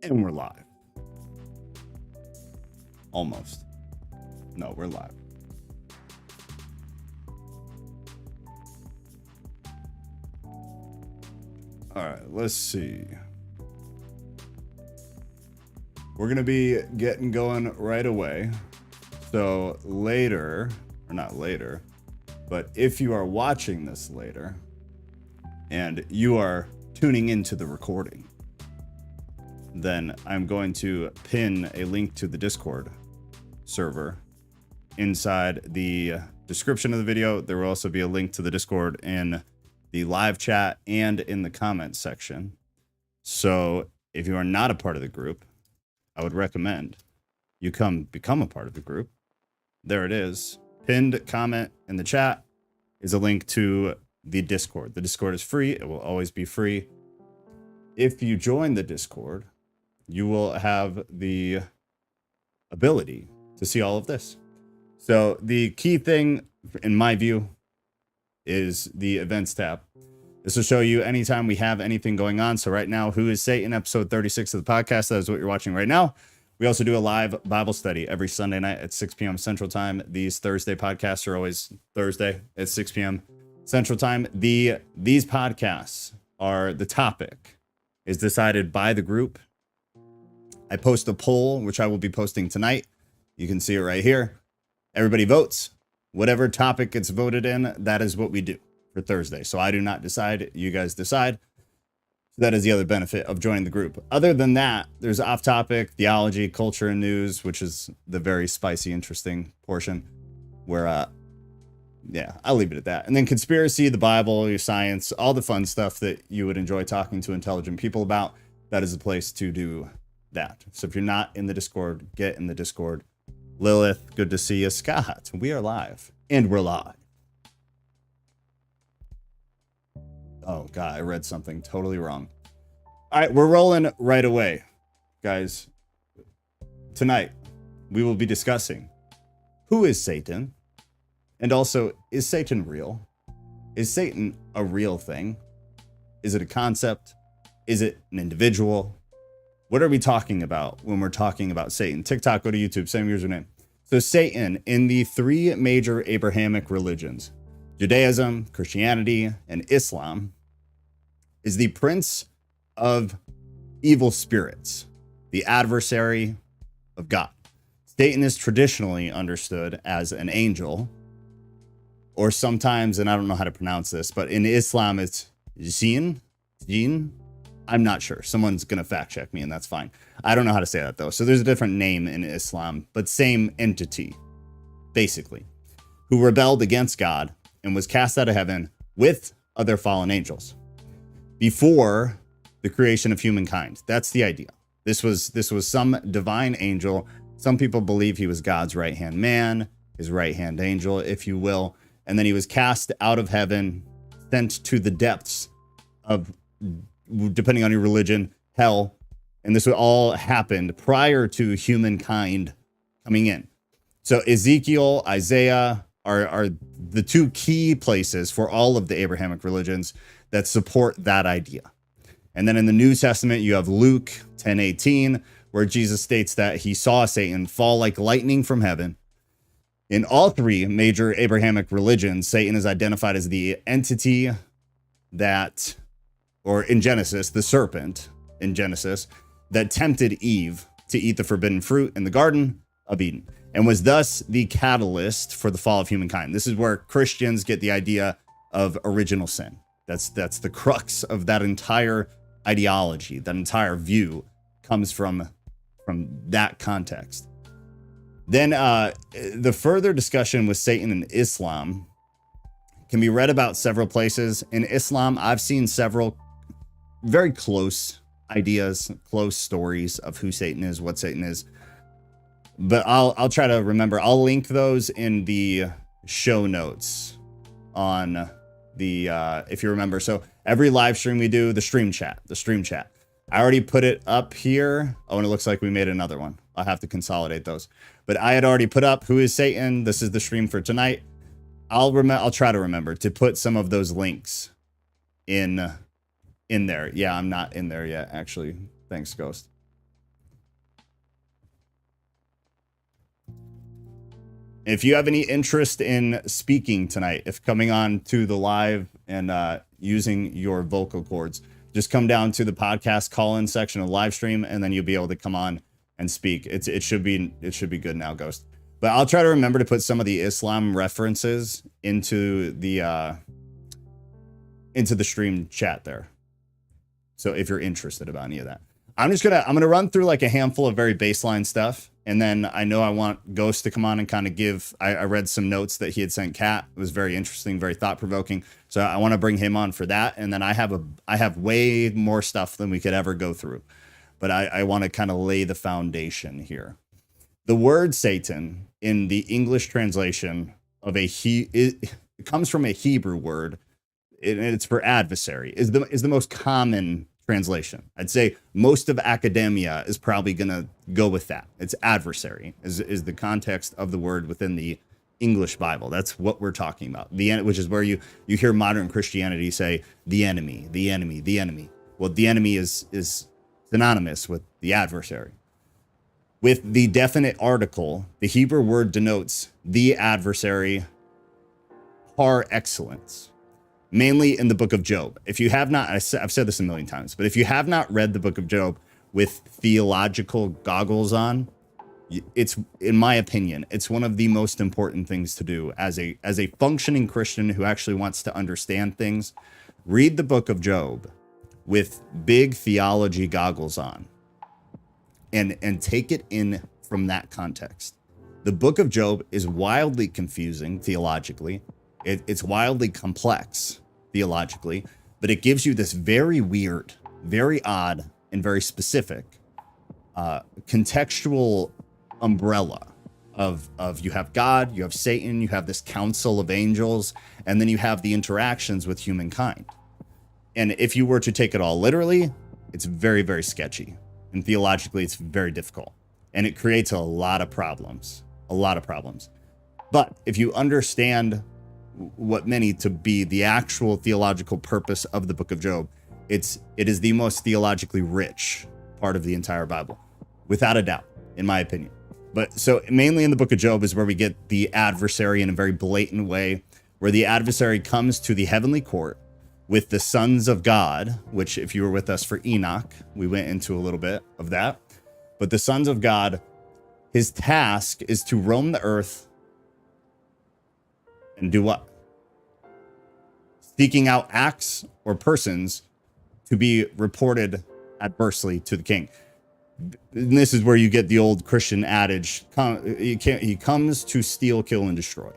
And we're live. Almost. No, we're live. All right, let's see. We're going to be getting going right away. So later, or not later, but if you are watching this later and you are tuning into the recording, then I'm going to pin a link to the Discord server inside the description of the video. There will also be a link to the Discord in the live chat and in the comments section. So if you are not a part of the group, I would recommend you become a part of the group. There it is. Pinned comment in the chat is a link to the Discord. The Discord is free. It will always be free. If you join the Discord, you will have the ability to see all of this. So the key thing, in my view, is the events tab. This will show you anytime we have anything going on. So right now, Who is Satan? Episode 36 of the podcast. That is what you're watching right now. We also do a live Bible study every Sunday night at 6 p.m. Central Time. These Thursday podcasts are always Thursday at 6 p.m. Central Time. These podcasts are, the topic is decided by the group. I post a poll, which I will be posting tonight. You can see it right here. Everybody votes. Whatever topic gets voted in, that is what we do for Thursday. So I do not decide. You guys decide. So that is the other benefit of joining the group. Other than that, there's off-topic, theology, culture, and news, which is the very spicy, interesting portion where, yeah, I'll leave it at that. And then conspiracy, the Bible, your science, all the fun stuff that you would enjoy talking to intelligent people about. That is the place to do that. So if you're not in the Discord, get in the Discord. Lilith, good to see you. Scott, we are live. And we're live. Oh, God, I read something totally wrong. All right, we're rolling right away, guys. Tonight, we will be discussing who is Satan? And also, is Satan real? Is Satan a real thing? Is it a concept? Is it an individual? What are we talking about when we're talking about Satan? TikTok, go to YouTube, same username. So Satan, in the three major Abrahamic religions, Judaism, Christianity, and Islam, is the prince of evil spirits, the adversary of God. Satan is traditionally understood as an angel, or sometimes, and I don't know how to pronounce this, but in Islam it's jinn. I'm not sure. Someone's going to fact check me, and that's fine. I don't know how to say that, though. So there's a different name in Islam, but same entity, basically, who rebelled against God and was cast out of heaven with other fallen angels before the creation of humankind. That's the idea. This was some divine angel. Some people believe he was God's right-hand man, his right-hand angel, if you will. And then he was cast out of heaven, sent to the depths of, depending on your religion, hell. And this all happened prior to humankind coming in. So Ezekiel, Isaiah are the two key places for all of the Abrahamic religions that support that idea. And then in the New Testament, you have Luke 10:18, where Jesus states that he saw Satan fall like lightning from heaven. In all three major Abrahamic religions, Satan is identified as the entity that, or in Genesis, the serpent in Genesis, that tempted Eve to eat the forbidden fruit in the Garden of Eden, and was thus the catalyst for the fall of humankind. This is where Christians get the idea of original sin. That's the crux of that entire ideology. That entire view comes from that context. Then the further discussion with Satan in Islam can be read about several places. In Islam, I've seen several very close ideas, close stories of who Satan is, what Satan is. But I'll try to remember. I'll link those in the show notes on the, if you remember. So every live stream we do, the stream chat. I already put it up here. Oh, and it looks like we made another one. I'll have to consolidate those. But I had already put up Who is Satan? This is the stream for tonight. I'll try to remember to put some of those links in there. Yeah, I'm not in there yet, actually. Thanks, Ghost. If you have any interest in speaking tonight, if coming on to the live and using your vocal cords, just come down to the podcast call-in section of live stream, and then you'll be able to come on and speak. It should be good now, Ghost. But I'll try to remember to put some of the Islam references into the stream chat there. So if you're interested about any of that, I'm gonna run through like a handful of very baseline stuff, and then I know I want Ghost to come on and kind of give. I read some notes that he had sent Kat. It was very interesting, very thought provoking. So I want to bring him on for that, and then I have way more stuff than we could ever go through, but I want to kind of lay the foundation here. The word Satan in the English translation of it comes from a Hebrew word. It's for adversary, is the most common translation. I'd say most of academia is probably going to go with that. It's adversary is the context of the word within the English Bible. That's what we're talking about. Which is where you hear modern Christianity say the enemy, the enemy, the enemy. Well, the enemy is synonymous with the adversary. With the definite article, the Hebrew word denotes the adversary par excellence. Mainly in the book of Job. If you have not, I've said this a million times, but if you have not read the book of Job with theological goggles on, it's, in my opinion, it's one of the most important things to do as a functioning Christian who actually wants to understand things. Read the book of Job with big theology goggles on and take it in from that context. The book of Job is wildly confusing theologically. It's wildly complex theologically, but it gives you this very weird, very odd, and very specific contextual umbrella of you have God, you have Satan, you have this council of angels, and then you have the interactions with humankind. And if you were to take it all literally, it's very, very sketchy. And theologically, it's very difficult. And it creates a lot of problems. But if you understand what many to be the actual theological purpose of the book of Job, it is the most theologically rich part of the entire Bible, without a doubt, in my opinion. But so mainly in the book of Job is where we get the adversary in a very blatant way, where the adversary comes to the heavenly court with the sons of God, which if you were with us for Enoch, we went into a little bit of that. But the sons of God, his task is to roam the earth and do what? Seeking out acts or persons to be reported adversely to the king. And this is where you get the old Christian adage, he comes to steal, kill, and destroy.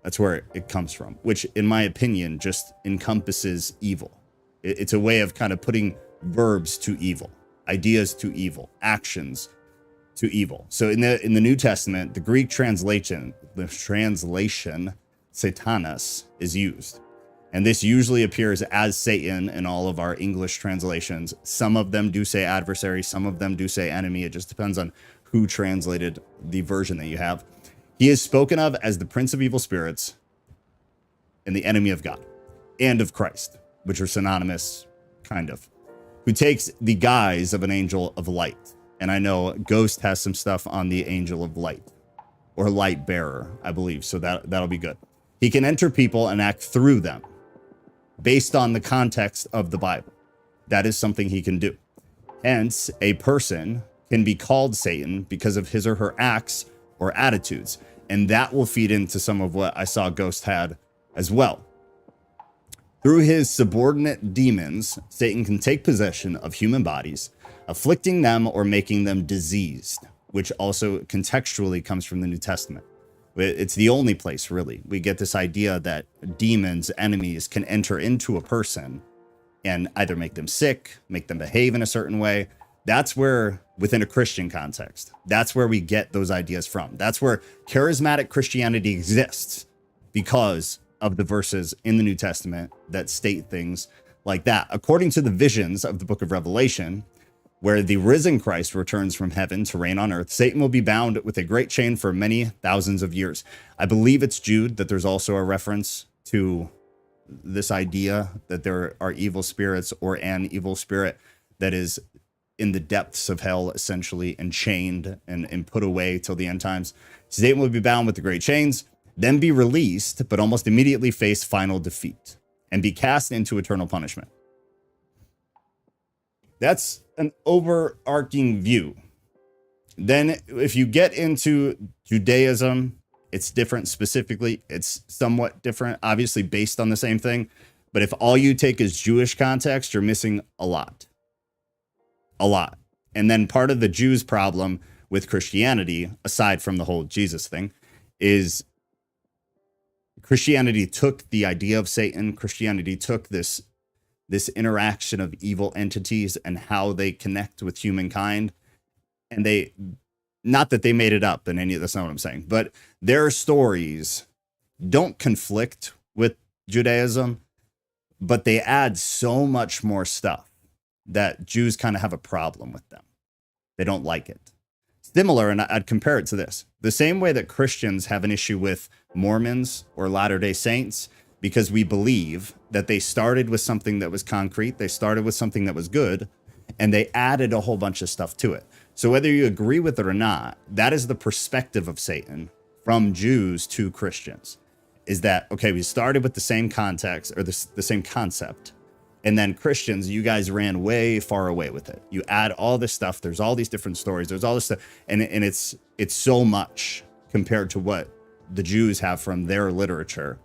That's where it comes from, which in my opinion just encompasses evil. It's a way of kind of putting verbs to evil, ideas to evil, actions to evil. So in the New Testament, the Greek translation Satanas is used. And this usually appears as Satan in all of our English translations. Some of them do say adversary, some of them do say enemy. It just depends on who translated the version that you have. He is spoken of as the prince of evil spirits and the enemy of God and of Christ, which are synonymous, kind of, who takes the guise of an angel of light. And I know Ghost has some stuff on the angel of light, or light bearer, I believe. So that'll be good. He can enter people and act through them based on the context of the Bible. That is something he can do. Hence, a person can be called Satan because of his or her acts or attitudes. And that will feed into some of what I saw Ghost had as well. Through his subordinate demons, Satan can take possession of human bodies, afflicting them or making them diseased, which also contextually comes from the New Testament. It's the only place, really, we get this idea that demons, enemies, can enter into a person and either make them sick, make them behave in a certain way. That's where, within a Christian context, that's where we get those ideas from. That's where charismatic Christianity exists, because of the verses in the New Testament that state things like that. According to the visions of the book of Revelation, where the risen Christ returns from heaven to reign on earth, Satan will be bound with a great chain for many thousands of years. I believe it's Jude that there's also a reference to this idea that there are evil spirits or an evil spirit that is in the depths of hell, essentially, and chained and put away till the end times. Satan will be bound with the great chains, then be released, but almost immediately face final defeat and be cast into eternal punishment. That's an overarching view. Then if you get into Judaism, it's different. Specifically, it's somewhat different, obviously based on the same thing. But if all you take is Jewish context, you're missing a lot. A lot. And then part of the Jews' problem with Christianity, aside from the whole Jesus thing, is Christianity took the idea of Satan. Christianity took this interaction of evil entities and how they connect with humankind. And they, not that they made it up in any of that's not what I'm saying, but their stories don't conflict with Judaism, but they add so much more stuff that Jews kind of have a problem with them. They don't like it. Similar, and I'd compare it to this. The same way that Christians have an issue with Mormons or Latter-day Saints, because we believe that they started with something that was concrete, they started with something that was good, and they added a whole bunch of stuff to it. So whether you agree with it or not, that is the perspective of Satan from Jews to Christians. Is that, okay, we started with the same context or the same concept. And then Christians, you guys ran way far away with it. You add all this stuff. There's all these different stories. There's all this stuff. And it's so much compared to what the Jews have from their literature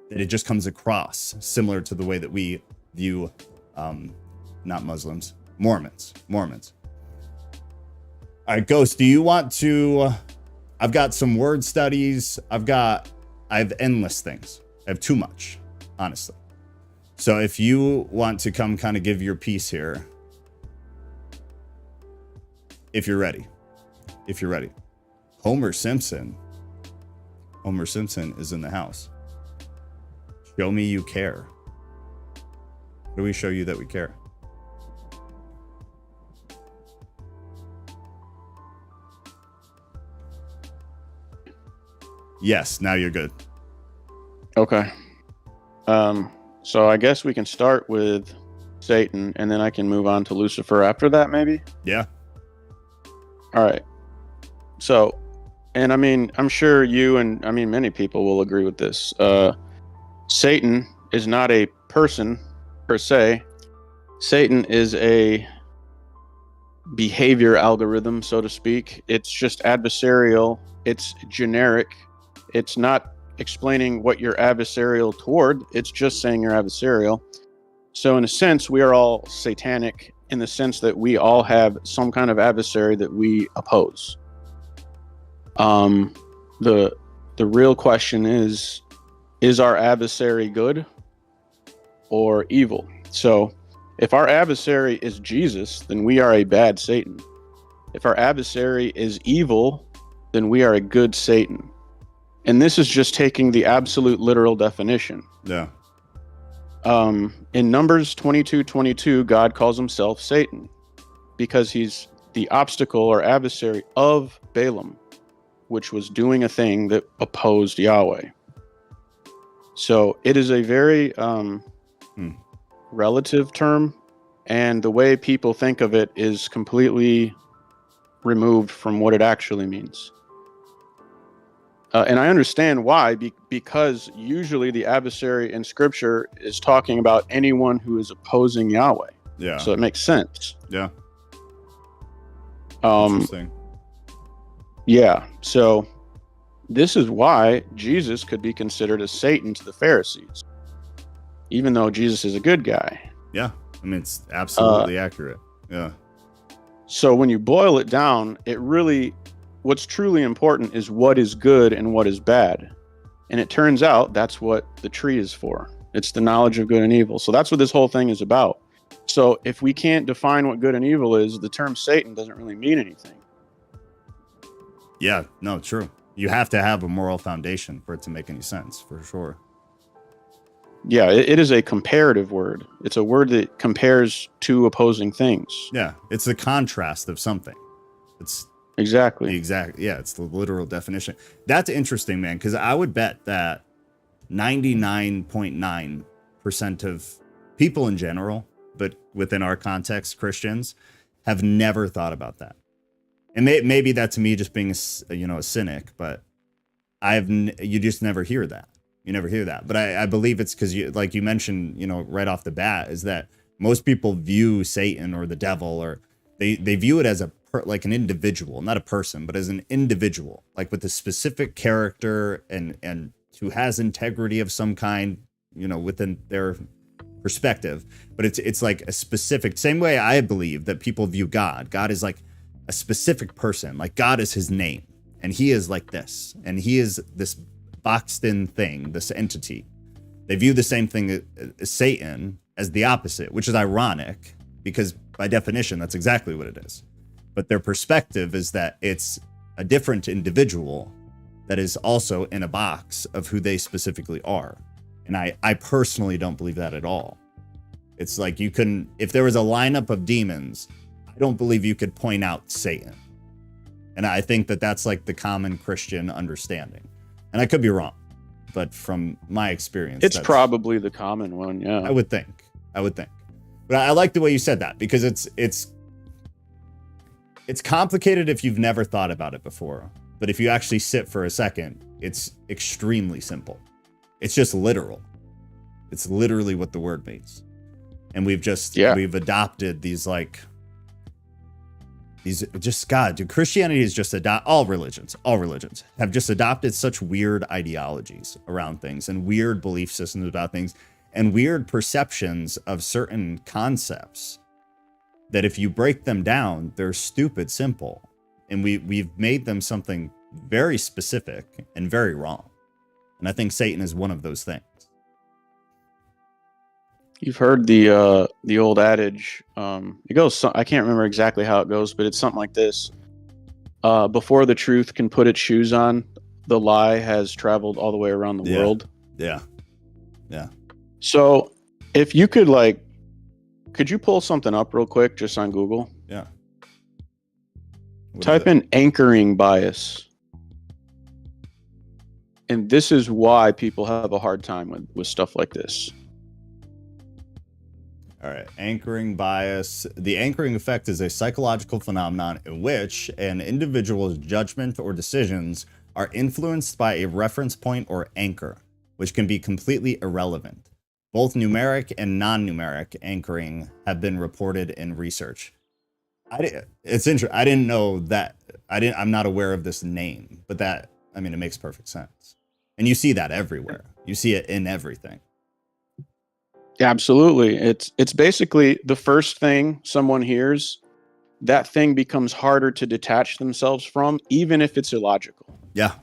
that it just comes across similar to the way that we view, not Muslims, Mormons. All right, Ghost, do you want to, I've got some word studies. I have endless things. I have too much, honestly. So if you want to come kind of give your piece here, if you're ready. Homer Simpson is in the house. Show me you care. How do we show you that we care? Yes, now you're good. Okay. So I guess we can start with Satan, and then I can move on to Lucifer after that, maybe? Yeah. All right. So, and I mean, I'm sure you and I mean, many people will agree with this. Satan is not a person per se. Satan is a behavior algorithm, so to speak. It's just adversarial. It's generic. It's not explaining what you're adversarial toward. It's just saying you're adversarial. So in a sense, we are all satanic in the sense that we all have some kind of adversary that we oppose. The real question is our adversary good or evil? So if our adversary is Jesus, then we are a bad Satan. If our adversary is evil, then we are a good Satan. And this is just taking the absolute literal definition. Yeah. In Numbers 22:22, God calls himself Satan because he's the obstacle or adversary of Balaam, which was doing a thing that opposed Yahweh. So it is a very relative term, and the way people think of it is completely removed from what it actually means. And I understand why, because usually the adversary in Scripture is talking about anyone who is opposing Yahweh. Yeah. So it makes sense. Yeah. Interesting. Yeah. So this is why Jesus could be considered a Satan to the Pharisees, even though Jesus is a good guy. Yeah. I mean, it's absolutely accurate. Yeah. So when you boil it down, it really, what's truly important is what is good and what is bad. And it turns out that's what the tree is for. It's the knowledge of good and evil. So that's what this whole thing is about. So if we can't define what good and evil is, the term Satan doesn't really mean anything. Yeah, no, true. You have to have a moral foundation for it to make any sense, for sure. Yeah, it is a comparative word. It's a word that compares two opposing things. Yeah, it's the contrast of something. It's exactly. Yeah, it's the literal definition. That's interesting, man, because I would bet that 99.9% of people in general, but within our context, Christians, have never thought about that. And maybe that's me just being a cynic, but you just never hear that. You never hear that. But I believe it's because like you mentioned, right off the bat, is that most people view Satan or the devil, or they view it as like an individual, not a person, but as an individual, like with a specific character and who has integrity of some kind, within their perspective. But it's like a specific, same way I believe that people view God. God is like a specific person, like God is his name, and he is like this, and he is this boxed in thing, this entity. They view the same thing as Satan as the opposite, which is ironic because by definition, that's exactly what it is. But their perspective is that it's a different individual that is also in a box of who they specifically are. And I personally don't believe that at all. It's like if there was a lineup of demons, I don't believe you could point out Satan. And I think that that's like the common Christian understanding. And I could be wrong, but from my experience, it's probably the common one. Yeah, I would think. But I like the way you said that, because it's complicated if you've never thought about it before. But if you actually sit for a second, it's extremely simple. It's just literal. It's literally what the word means. And we've adopted these Christianity is just all religions have just adopted such weird ideologies around things and weird belief systems about things and weird perceptions of certain concepts that if you break them down, they're stupid simple. And we've made them something very specific and very wrong. And I think Satan is one of those things. You've heard the old adage. It goes. I can't remember exactly how it goes, but it's something like this: before the truth can put its shoes on, the lie has traveled all the way around the world. Yeah. So, if you could could you pull something up real quick, just on Google? Yeah. Type in anchoring bias, and this is why people have a hard time with stuff like this. All right, anchoring bias. The anchoring effect is a psychological phenomenon in which an individual's judgment or decisions are influenced by a reference point or anchor, which can be completely irrelevant. Both numeric and non-numeric anchoring have been reported in research. It's interesting. I didn't know that. I'm not aware of this name, but it makes perfect sense. And you see that everywhere. You see it in everything. Absolutely. It's basically the first thing someone hears, that thing becomes harder to detach themselves from, even if it's illogical. Yeah.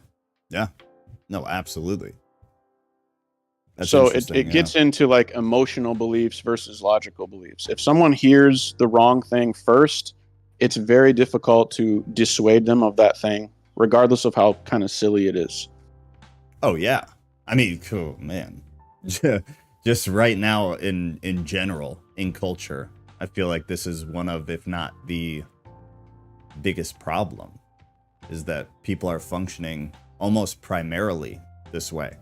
No, absolutely. So it gets into emotional beliefs versus logical beliefs. If someone hears the wrong thing first, it's very difficult to dissuade them of that thing, regardless of how kind of silly it is. Oh, yeah. Cool, man. Just right now in general, in culture, I feel like this is one of, if not the biggest problem, is that people are functioning almost primarily this way,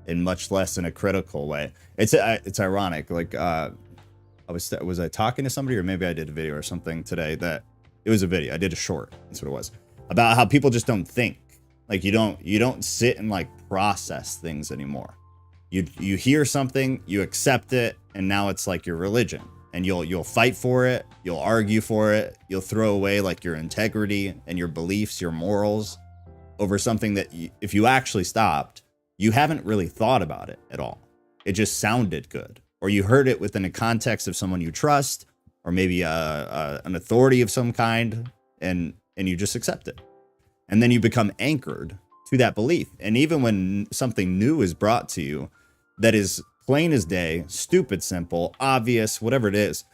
and much less in a critical way. It's ironic. Was I talking to somebody, or maybe I did a video or something today that it was a video. I did a short. That's what it was, about how people just don't think. You don't sit and process things anymore. You hear something, you accept it, and now it's like your religion. And you'll fight for it, you'll argue for it, you'll throw away your integrity and your beliefs, your morals, over something that if you actually stopped, you haven't really thought about it at all. It just sounded good, or you heard it within a context of someone you trust, or maybe an authority of some kind, and you just accept it. And then you become anchored to that belief. And even when something new is brought to you that is plain as day, stupid simple, obvious, whatever it is,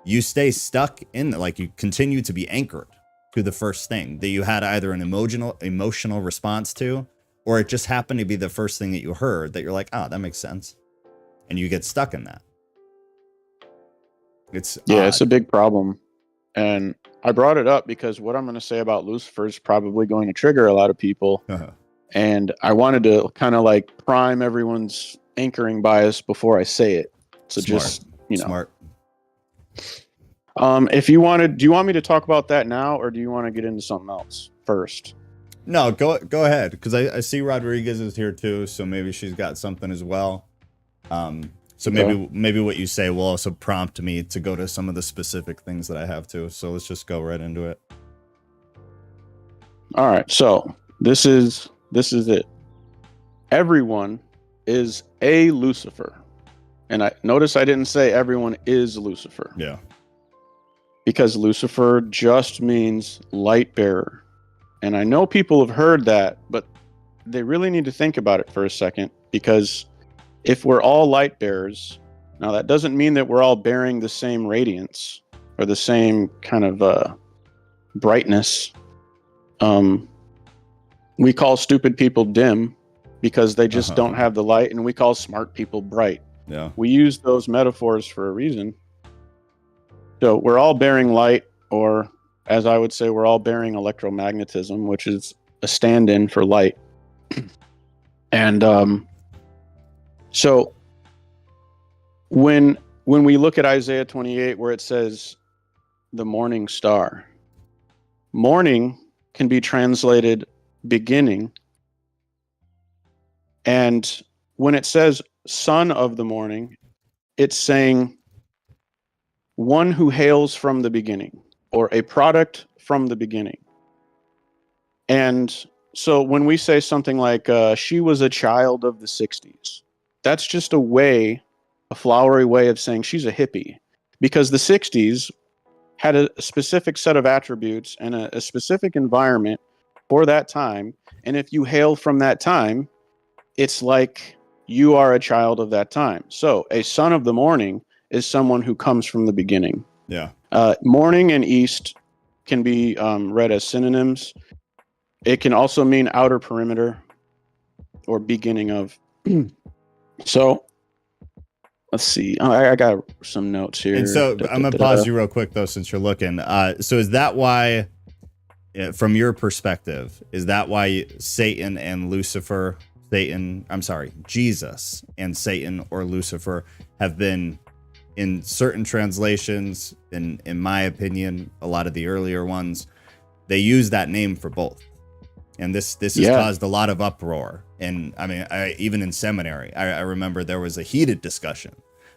you stay stuck in it. You continue to be anchored to the first thing that you had either an emotional response to, or it just happened to be the first thing that you heard that you're like, oh, that makes sense. And you get stuck in that. It's a big problem. And I brought it up because what I'm going to say about Lucifer is probably going to trigger a lot of people. Uh-huh. And I wanted to kind of prime everyone's anchoring bias before I say it. So Smart. Smart. If you wanted, do you want me to talk about that now, or do you want to get into something else first? No, go ahead, because I see Rodriguez is here too, so maybe she's got something as well. So maybe what you say will also prompt me to go to some of the specific things that I have too. So let's just go right into it. All right. So this is it. Everyone is a Lucifer, and I notice I didn't say everyone is Lucifer. Yeah. Because Lucifer just means light bearer. And I know people have heard that, but they really need to think about it for a second, because if we're all light bearers, now that doesn't mean that we're all bearing the same radiance or the same kind of brightness. We call stupid people dim because they just don't have the light, and we call smart people bright. Yeah. We use those metaphors for a reason. So we're all bearing light, or as I would say, we're all bearing electromagnetism, which is a stand-in for light. And so when we look at Isaiah 28, where it says the morning star, morning can be translated beginning. And when it says son of the morning, it's saying one who hails from the beginning, or a product from the beginning. And so when we say something like, she was a child of the 60s, that's just a flowery way of saying she's a hippie, because the 60s had a specific set of attributes and a specific environment for that time. And if you hail from that time, it's like you are a child of that time. So a son of the morning is someone who comes from the beginning. Yeah. Morning and east can be read as synonyms. It can also mean outer perimeter or beginning of. So let's see. I got some notes here. And so I'm going to pause you real quick, though, since you're looking. So is that why, from your perspective, is that why Satan and Lucifer, Jesus and Satan or Lucifer have been, in certain translations, in my opinion, a lot of the earlier ones, they use that name for both. And this has caused a lot of uproar. And I mean, even in seminary, I remember there was a heated discussion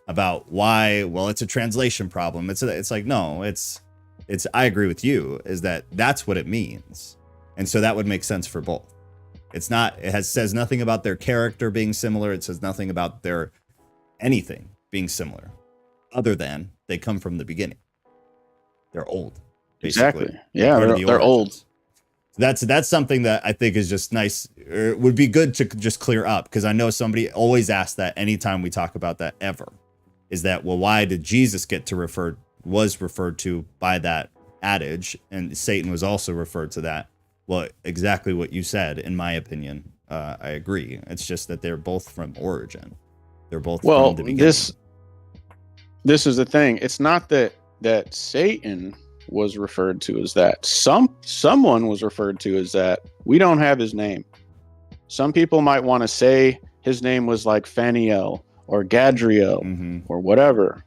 about why. Well, it's a translation problem. It's like, no, it's I agree with you, is that's what it means. And so that would make sense for both. It's not, says nothing about their character being similar. It says nothing about their anything being similar, other than they come from the beginning. They're old. Basically. Exactly. Yeah, they're old. That's something that I think is just nice, or would be good to just clear up, because I know somebody always asks that anytime we talk about that ever, is that, well, why did Jesus was referred to by that adage, and Satan was also referred to that? Well, exactly what you said, in my opinion. I agree. It's just that they're both from origin. They're both from the beginning. This is the thing. It's not that Satan was referred to as that. Someone was referred to as that. We don't have his name. Some people might want to say his name was like Phaniel or Gadriel or whatever,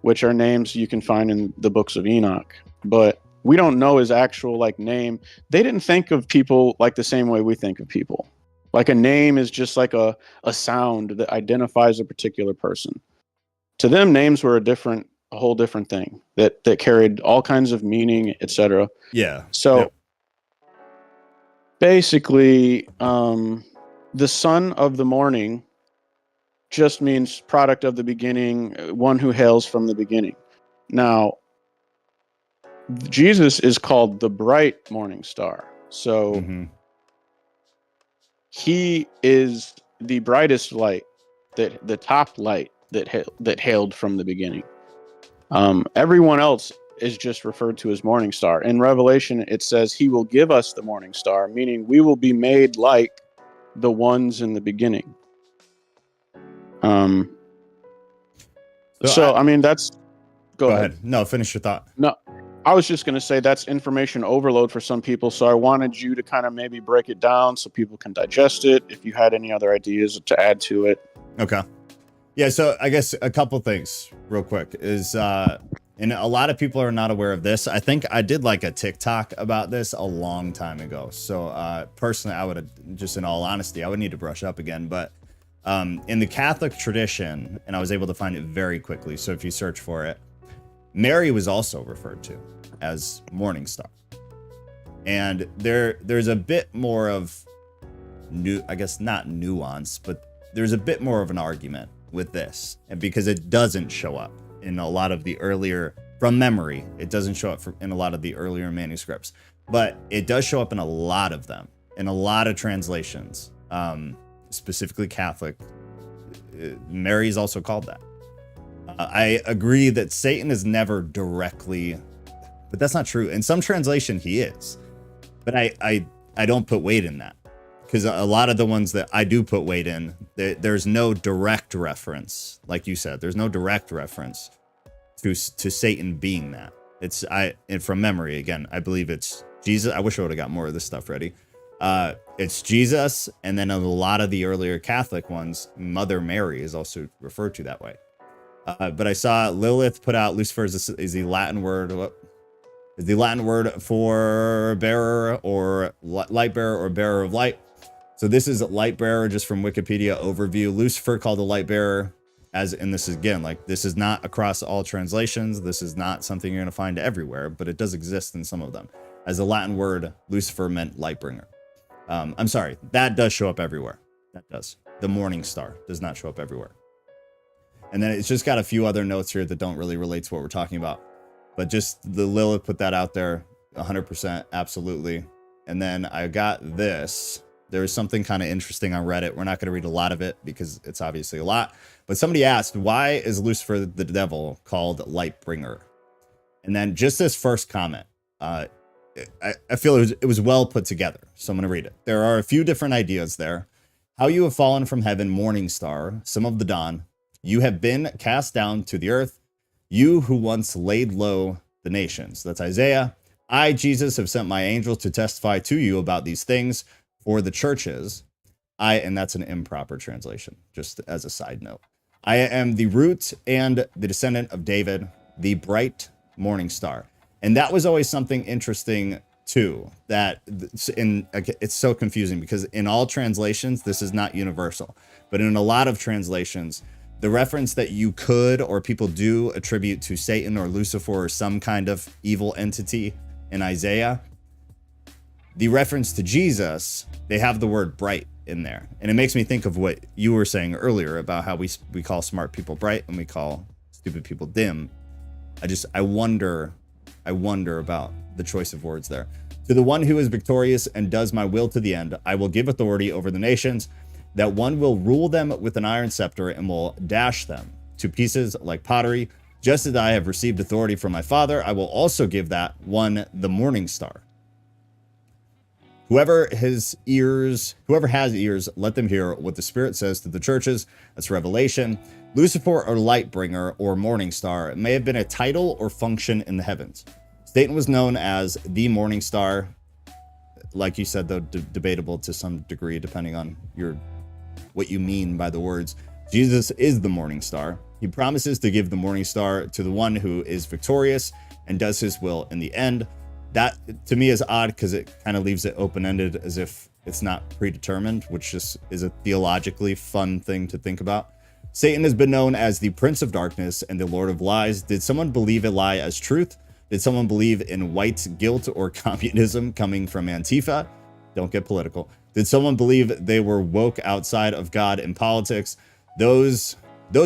which are names you can find in the books of Enoch. But we don't know his actual name. They didn't think of people like the same way we think of people. Like a name is just like a sound that identifies a particular person. To them, names were a whole different thing that carried all kinds of meaning, etc. Yeah. So basically, the son of the morning just means product of the beginning, one who hails from the beginning. Now, Jesus is called the bright morning star. So he is the brightest light, the top light that hailed from the beginning. Everyone else is just referred to as morning star. In Revelation, it says he will give us the morning star, meaning we will be made like the ones in the beginning. So I mean, that's... Go ahead. No, finish your thought. No, I was just going to say that's information overload for some people. So I wanted you to kind of maybe break it down so people can digest it. If you had any other ideas to add to it. Okay. Yeah, so I guess a couple things real quick is And a lot of people are not aware of this. I think I did like a TikTok about this a long time ago. So personally, I would have, just in all honesty, I would need to brush up again. But in the Catholic tradition, and I was able to find it very quickly. So if you search for it, Mary was also referred to as morning star. And there's a bit more of I guess not nuance, but there's a bit more of an argument with this, and because it doesn't show up in a lot of the earlier, from memory, it doesn't show up in a lot of the earlier manuscripts, but it does show up in a lot of them, in a lot of translations, specifically Catholic. Mary is also called that. I agree that Satan is never directly, but that's not true. In some translation, he is, but I don't put weight in that, because a lot of the ones that I do put weight in, there's no direct reference, like you said. There's no direct reference to Satan being that. And from memory, again, I believe it's Jesus. I wish I would have got more of this stuff ready. It's Jesus, and then a lot of the earlier Catholic ones, Mother Mary is also referred to that way. But I saw Lilith put out Lucifer is the Latin word. What is the Latin word for bearer or light bearer or bearer of light? So this is light bearer, just from Wikipedia overview. Lucifer called the light bearer, and this is again, like, this is not across all translations. This is not something you're going to find everywhere, but it does exist in some of them. As the Latin word, Lucifer meant light bringer. I'm sorry, that does show up everywhere. That does. The morning star does not show up everywhere. And then it's just got a few other notes here that don't really relate to what we're talking about. But just the Lilith put that out there, 100%, absolutely. And then I got this. There was something kind of interesting on Reddit. We're not going to read a lot of it because it's obviously a lot. But somebody asked, why is Lucifer the devil called light bringer? And then just this first comment, I feel it was well put together. So I'm going to read it. There are a few different ideas there. How you have fallen from heaven, morning star, some of the dawn. You have been cast down to the earth. You who once laid low the nations. That's Isaiah. I, Jesus, have sent my angels to testify to you about these things for the churches. And that's an improper translation, just as a side note. I am the root and the descendant of David, the bright morning star. And that was always something interesting too, that it's so confusing because in all translations, this is not universal, but in a lot of translations, the reference that you could, or people do attribute to Satan or Lucifer or some kind of evil entity in Isaiah, the reference to Jesus, they have the word bright in there. And it makes me think of what you were saying earlier about how we call smart people bright and we call stupid people dim. I wonder about the choice of words there. To the one who is victorious and does my will to the end, I will give authority over the nations, that one will rule them with an iron scepter and will dash them to pieces like pottery. Just as I have received authority from my Father, I will also give that one the morning star. Whoever has ears, let them hear what the Spirit says to the churches. That's Revelation. Lucifer, or light bringer, or morning star, may have been a title or function in the heavens. Satan was known as the morning star. Like you said, though, debatable to some degree, depending on what you mean by the words. Jesus is the morning star. He promises to give the morning star to the one who is victorious and does his will in the end. That, to me, is odd because it kind of leaves it open-ended as if it's not predetermined, which just is a theologically fun thing to think about. Satan has been known as the Prince of Darkness and the Lord of Lies. Did someone believe a lie as truth? Did someone believe in white guilt or communism coming from Antifa? Don't get political. Did someone believe they were woke outside of God in politics? Those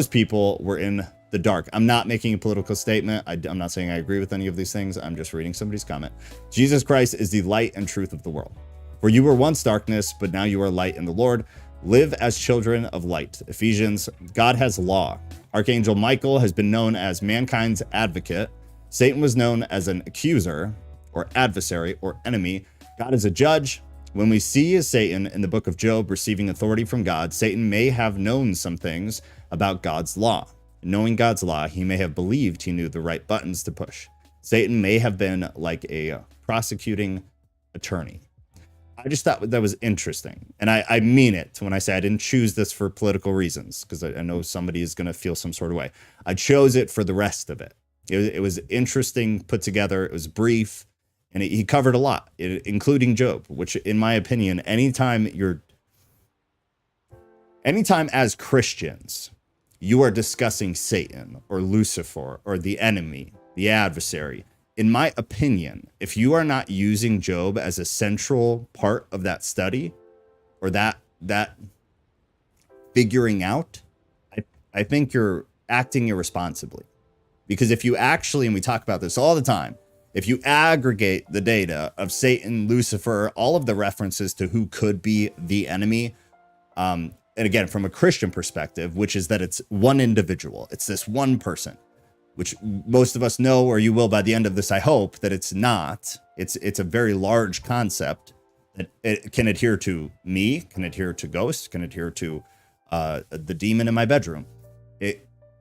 people were in the dark. I'm not making a political statement. I'm not saying I agree with any of these things. I'm just reading somebody's comment. Jesus Christ is the light and truth of the world. For you were once darkness, but now you are light in the Lord. Live as children of light. Ephesians. God has law. Archangel Michael has been known as mankind's advocate. Satan was known as an accuser or adversary or enemy. God is a judge. When we see Satan in the book of Job receiving authority from God, Satan may have known some things about God's law. Knowing God's law, he may have believed he knew the right buttons to push. Satan may have been like a prosecuting attorney. I just thought that was interesting. And I mean it when I say I didn't choose this for political reasons, because I know somebody is going to feel some sort of way. I chose it for the rest of it. It was interesting, put together. It was brief, and he covered a lot, including Job, which, in my opinion, anytime as Christians, you are discussing Satan or Lucifer or the enemy, the adversary, in my opinion, if you are not using Job as a central part of that study or that figuring out, I think you're acting irresponsibly. Because if you actually, and we talk about this all the time, if you aggregate the data of Satan, Lucifer, all of the references to who could be the enemy, and again, from a Christian perspective, which is that it's one individual, it's this one person, which most of us know, or you will by the end of this, I hope, that it's not. It's a very large concept that it can adhere to me, can adhere to ghosts, can adhere to the demon in my bedroom.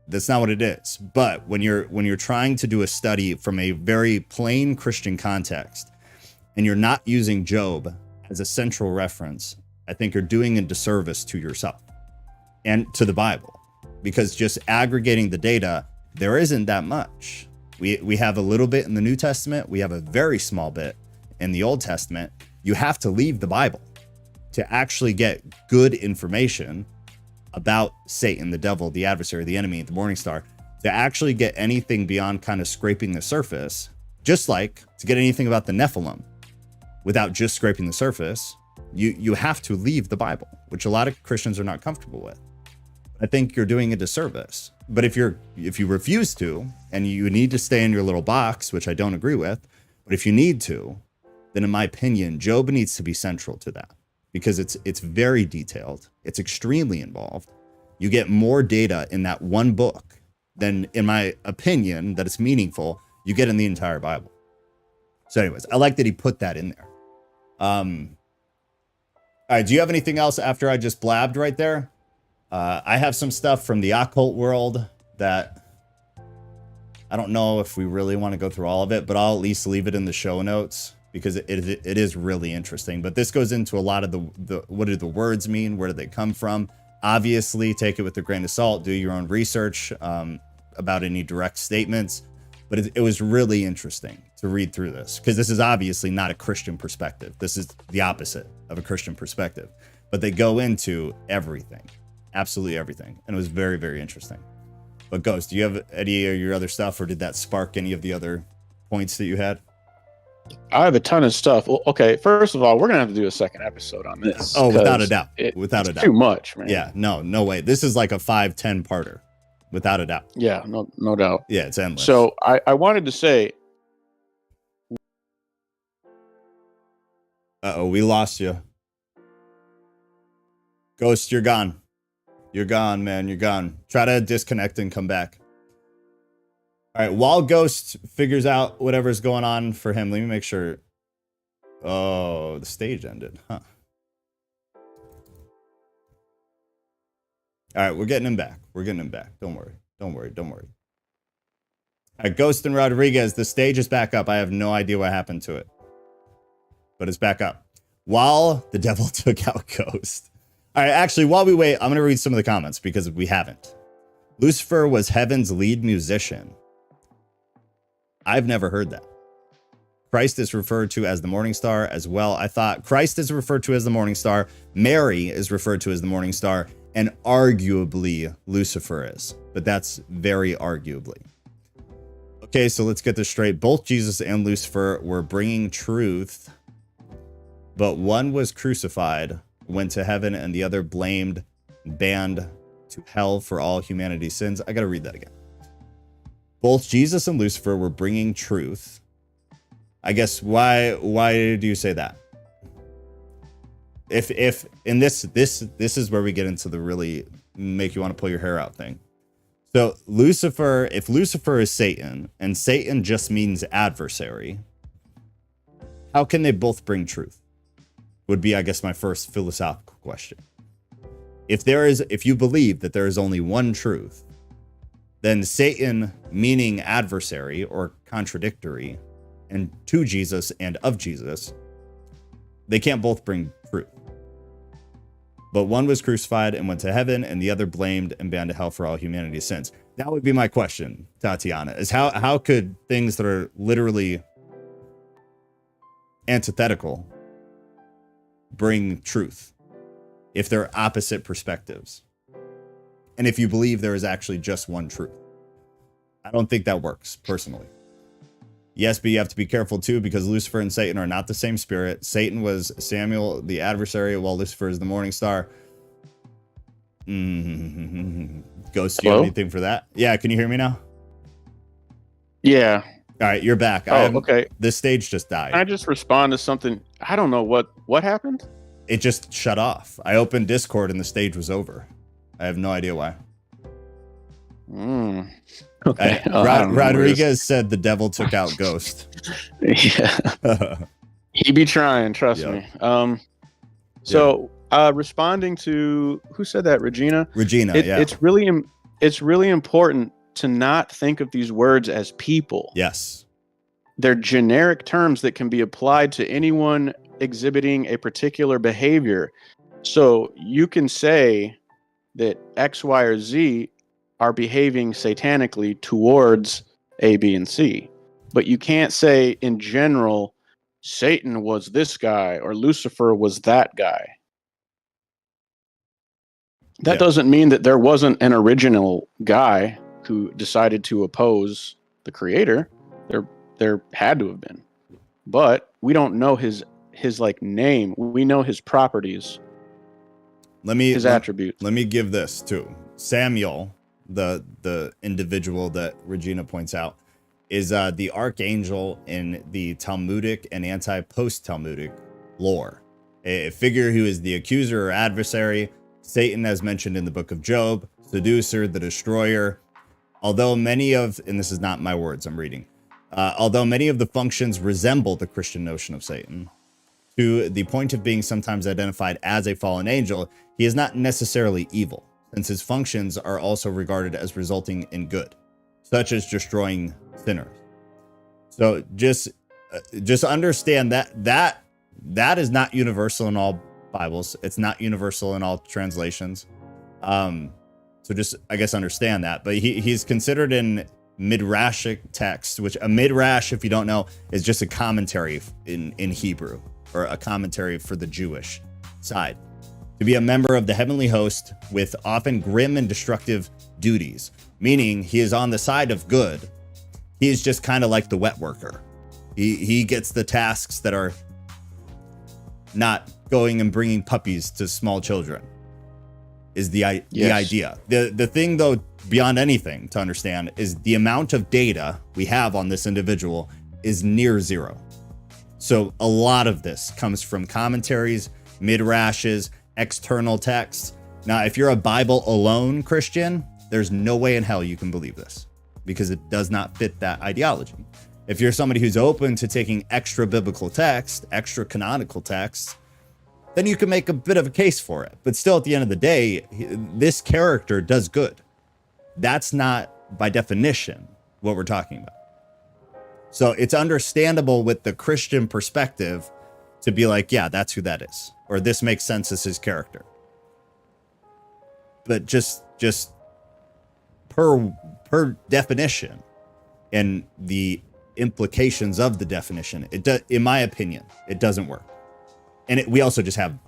That's not what it is. But when you're trying to do a study from a very plain Christian context, and you're not using Job as a central reference, I think you're doing a disservice to yourself and to the Bible, because just aggregating the data, there isn't that much. We have a little bit in the New Testament. We have a very small bit in the Old Testament. You have to leave the Bible to actually get good information about Satan, the devil, the adversary, the enemy, the morning star, to actually get anything beyond kind of scraping the surface, just like to get anything about the Nephilim without just scraping the surface, you have to leave the Bible, which a lot of Christians are not comfortable with. I think you're doing a disservice. But if you refuse to, and you need to stay in your little box, which I don't agree with, but if you need to, then in my opinion, Job needs to be central to that, because it's very detailed. It's extremely involved. You get more data in that one book than, in my opinion, that it's meaningful, you get in the entire Bible. So anyways, I like that he put that in there. All right, do you have anything else after I just blabbed right there? I have some stuff from the occult world that I don't know if we really want to go through all of it, but I'll at least leave it in the show notes because it is really interesting. But this goes into a lot of the what do the words mean? Where do they come from? Obviously, take it with a grain of salt. Do your own research about any direct statements. But it was really interesting to read through this, because this is obviously not a Christian perspective. This is the opposite of a Christian perspective. But they go into everything. Absolutely everything. And it was very, very interesting. But Ghost, do you have any of your other stuff, or did that spark any of the other points that you had? I have a ton of stuff. Well, okay, first of all, we're gonna have to do a second episode on this. Oh, without a doubt. Without a doubt. Too much, man. Yeah, no way. This is like a 5-10 parter. Without a doubt. Yeah, no doubt. Yeah, it's endless. So I wanted to say. Uh-oh, we lost you. Ghost, you're gone. You're gone, man. You're gone. Try to disconnect and come back. All right, while Ghost figures out whatever's going on for him, let me make sure. Oh, the stage ended, huh? All right, we're getting him back. We're getting him back. Don't worry. Don't worry. Don't worry. All right, Ghost and Rodriguez, the stage is back up. I have no idea what happened to it, but it's back up. While the devil took out Ghost. All right, actually, while we wait, I'm going to read some of the comments because we haven't. Lucifer was heaven's lead musician. I've never heard that. Christ is referred to as the morning star as well. I thought Christ is referred to as the morning star. Mary is referred to as the morning star. And arguably Lucifer is. But that's very arguably. Okay, so let's get this straight. Both Jesus and Lucifer were bringing truth. But one was crucified, went to heaven, and the other banned to hell for all humanity's sins. I gotta read that again. Both Jesus and Lucifer were bringing truth. I guess why do you say that? If in this is where we get into the really make you want to pull your hair out thing. So Lucifer, if Lucifer is Satan and Satan just means adversary, how can they both bring truth? Would be, I guess, my first philosophical question. If you believe that there is only one truth, then Satan meaning adversary or contradictory, and to Jesus and of Jesus, they can't both bring truth. But one was crucified and went to heaven, and the other blamed and bound to hell for all humanity's sins. That would be my question, Tatiana, is how could things that are literally antithetical bring truth if they're opposite perspectives? And if you believe there is actually just one truth. I don't think that works, personally. Yes, but you have to be careful too, because Lucifer and Satan are not the same spirit. Satan was Samuel, the adversary, while Lucifer is the morning star. Ghost, do you have anything for that? Yeah, can you hear me now? Yeah. All right, you're back. Okay. This stage just died. Can I just respond to something? I don't know what happened. It just shut off. I opened Discord and the stage was over. I have no idea why. Okay. Rodriguez said the devil took out Ghost. Yeah. He be trying, trust me. Responding to who said that, Regina? Regina, yeah. It's really important to not think of these words as people. Yes. They're generic terms that can be applied to anyone exhibiting a particular behavior. So you can say that X, Y, or Z are behaving satanically towards A, B, and C. But you can't say in general, Satan was this guy or Lucifer was that guy. That doesn't mean that there wasn't an original guy who decided to oppose the creator. There had to have been. But we don't know his like name. We know his properties. His attributes. Let me give this too. Samuel, the individual that Regina points out, is the archangel in the Talmudic and anti-post-Talmudic lore. A figure who is the accuser or adversary, Satan as mentioned in the book of Job, seducer, the destroyer. Although many of, and this is not my words, I'm reading, although many of the functions resemble the Christian notion of Satan, to the point of being sometimes identified as a fallen angel, he is not necessarily evil, since his functions are also regarded as resulting in good, such as destroying sinners. So just understand that is not universal in all Bibles. It's not universal in all translations. So just, I guess, understand that. But he's considered in midrashic text, which a midrash, if you don't know, is just a commentary in Hebrew, or a commentary for the Jewish side, to be a member of the heavenly host with often grim and destructive duties, meaning he is on the side of good. He is just kind of like the wet worker. He gets the tasks that are not going and bringing puppies to small children, is the idea. The thing, though, beyond anything to understand, is the amount of data we have on this individual is near zero. So a lot of this comes from commentaries, midrashes, external texts. Now, if you're a Bible alone Christian, there's no way in hell you can believe this, because it does not fit that ideology. If you're somebody who's open to taking extra biblical text, extra canonical text, then you can make a bit of a case for it. But still, at the end of the day, this character does good. That's not, by definition, what we're talking about. So it's understandable with the Christian perspective to be like, yeah, that's who that is, or this makes sense as his character. But just per definition and the implications of the definition, in my opinion, it doesn't work. And we also just have,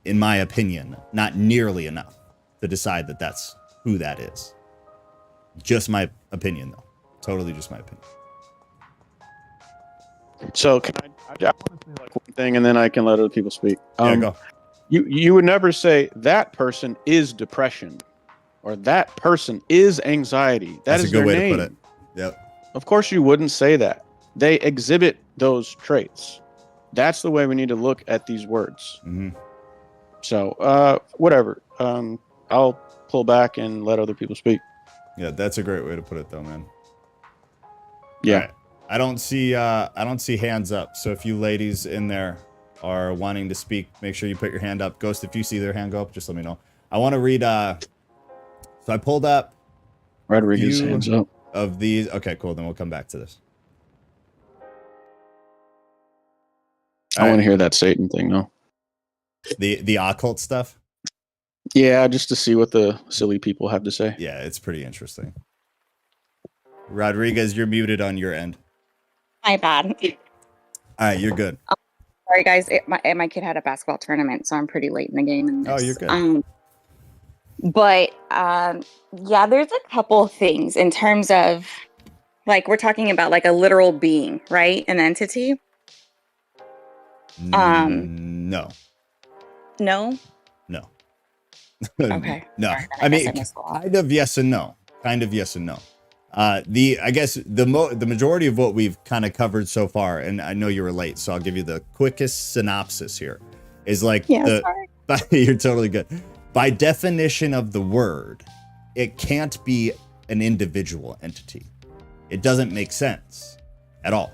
in my opinion, not nearly enough to decide that that's who that is. Just my opinion, though. Totally just my opinion. So can I want to say like one thing, and then I can let other people speak. Yeah, go. You would never say that person is depression, or that person is anxiety. That's a good way to put it. Yep. Of course you wouldn't say that. They exhibit those traits. That's the way we need to look at these words. Mm-hmm. So, whatever. I'll pull back and let other people speak. Yeah, that's a great way to put it, though, man. Yeah. Right. I don't see hands up. So if you ladies in there are wanting to speak, make sure you put your hand up. Ghost, if you see their hand go up, just let me know. I want to read. So I pulled up Rodriguez hands up of these. Okay, cool. Then we'll come back to this. I want to hear that Satan thing, though. The occult stuff? Yeah, just to see what the silly people have to say. Yeah, it's pretty interesting. Rodriguez, you're muted on your end. My bad. All right, you're good. Sorry, guys. My kid had a basketball tournament, so I'm pretty late in the game. In this. Oh, you're good. Yeah, there's a couple things in terms of, like, we're talking about like a literal being, right? An entity. No. No. No. Okay. No. Sorry, I mean, guess I missed a lot. kind of yes and no. Kind of yes and no. I guess the majority of what we've kind of covered so far, and I know you were late, so I'll give you the quickest synopsis here. Is like Sorry. You're totally good. By definition of the word, it can't be an individual entity. It doesn't make sense at all,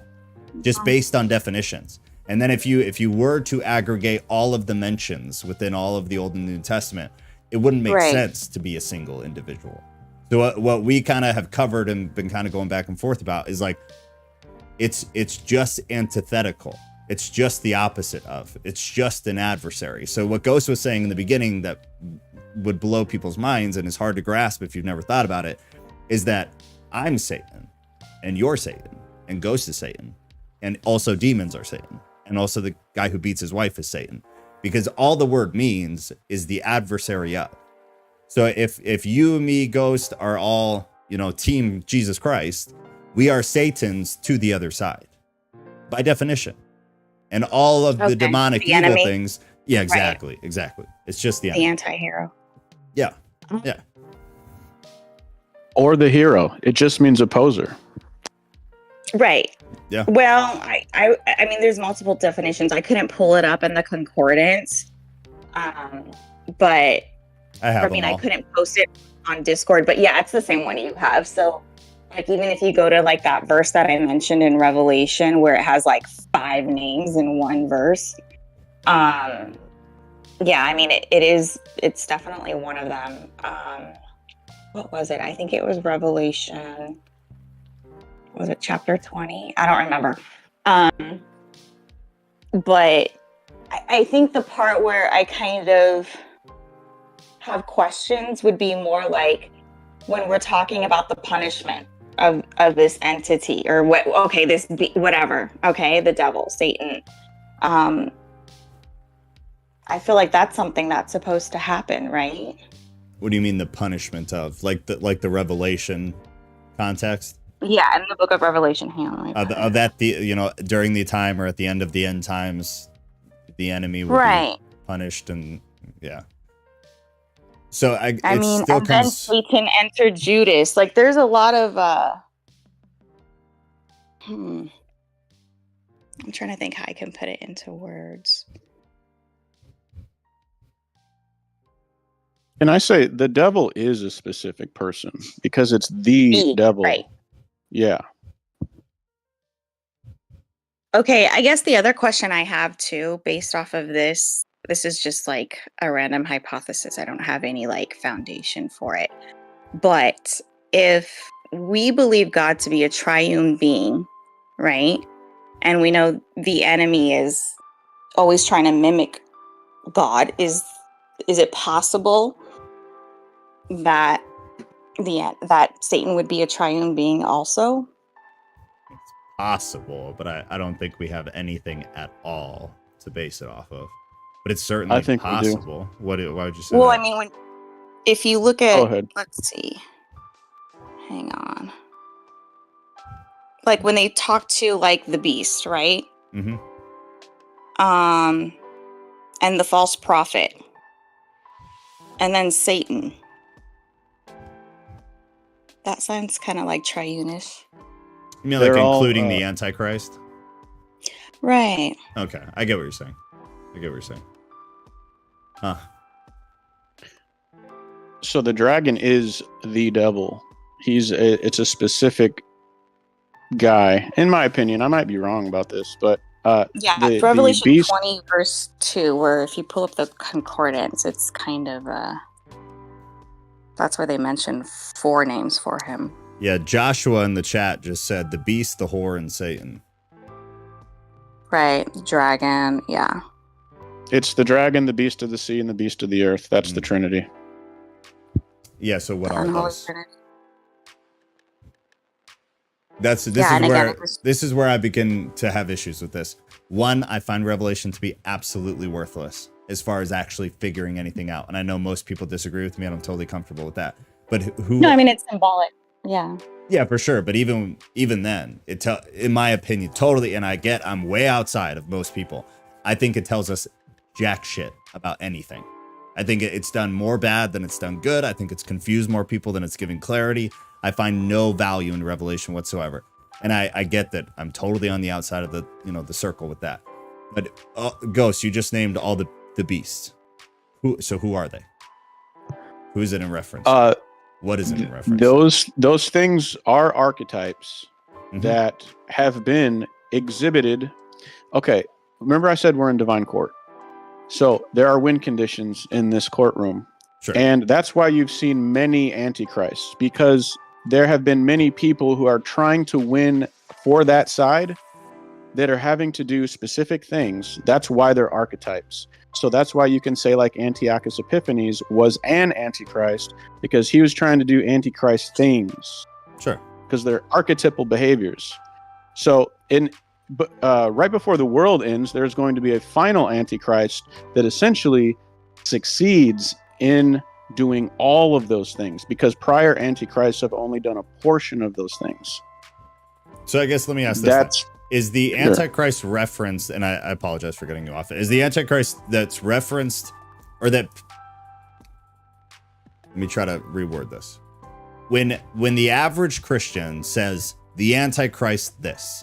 just based on definitions. And then if you were to aggregate all of the mentions within all of the Old and New Testament, it wouldn't make sense to be a single individual. So what we kind of have covered and been kind of going back and forth about is like, it's just antithetical. It's just the opposite of. It's just an adversary. So what Ghost was saying in the beginning that would blow people's minds and is hard to grasp if you've never thought about it is that I'm Satan and you're Satan and Ghost is Satan and also demons are Satan and also the guy who beats his wife is Satan, because all the word means is the adversary of. So if you, me, Ghost are all, team Jesus Christ, we are Satan's to the other side by definition. And all of the demonic evil enemy. things. Yeah, exactly. Right. Exactly. It's just the anti-hero. Yeah. Yeah. Or the hero. It just means opposer. Right. Yeah. Well, I mean, there's multiple definitions. I couldn't pull it up in the concordance. But I couldn't post it on Discord, but yeah, it's the same one you have. So like, even if you go to like that verse that I mentioned in Revelation, where it has like 5 names in one verse. Yeah, I mean, it's definitely one of them. What was it? I think it was Revelation. Was it chapter 20? I don't remember. But I think the part where I kind of have questions would be more like when we're talking about the punishment of this entity or what, okay, whatever, okay, the devil, Satan. I feel like that's something that's supposed to happen, right? What do you mean the punishment of? Like the Revelation context? Yeah, in the book of Revelation. Of that, during the time or at the end of the end times, the enemy will be punished, and yeah. So I mean, still then Satan entered Judas. Like, there's a lot of I'm trying to think how I can put it into words. And I say the devil is a specific person because it's the devil. Right. Yeah. Okay, I guess the other question I have too, based off of this is just like a random hypothesis. I don't have any like foundation for it. But if we believe God to be a triune being, right? And we know the enemy is always trying to mimic God, is it possible that that Satan would be a triune being also? It's possible, but I don't think we have anything at all to base it off of. But it's certainly possible. Why would you say that? Well, I mean, if you look at, go ahead. Let's see. Hang on. Like when they talk to like the beast, right? Mm-hmm. And the false prophet. And then Satan. That sounds kind of like triune-ish. You mean like including the Antichrist? Right. Okay, I get what you're saying. Huh. So the dragon is the devil. It's it's a specific guy, in my opinion. I might be wrong about this, but Revelation the beast, 20 verse 2, where if you pull up the concordance, it's kind of that's where they mention 4 names for him. Yeah, Joshua in the chat just said the beast, the whore, and Satan. Right, the dragon, yeah. It's the dragon, the beast of the sea, and the beast of the earth. That's the Trinity. Yeah, so what are those? This is where I begin to have issues with this. One, I find Revelation to be absolutely worthless as far as actually figuring anything out. And I know most people disagree with me, and I'm totally comfortable with that. But who? No, I mean, it's symbolic. Yeah. Yeah, for sure. But even then, in my opinion, totally. And I'm way outside of most people. I think it tells us jack shit about anything. I think it's done more bad than it's done good. I think it's confused more people than it's giving clarity. I find no value in Revelation whatsoever. And I get that I'm totally on the outside of the circle with that. But Ghost, you just named all the beasts. Who are they? Who is it in reference to? What is it in reference to? Those things are archetypes that have been exhibited. Okay, remember I said we're in divine court. So there are win conditions in this courtroom. Sure. And that's why you've seen many antichrists, because there have been many people who are trying to win for that side that are having to do specific things. That's why they're archetypes. So that's why you can say like Antiochus Epiphanes was an antichrist, because he was trying to do antichrist things. Sure. Because they're archetypal behaviors. So right before the world ends, there's going to be a final antichrist that essentially succeeds in doing all of those things, because prior antichrists have only done a portion of those things. So I guess let me ask this. Is the Antichrist referenced, and I apologize for getting you off, is the Antichrist that's referenced, or that, let me try to reword this. When the average Christian says the Antichrist this,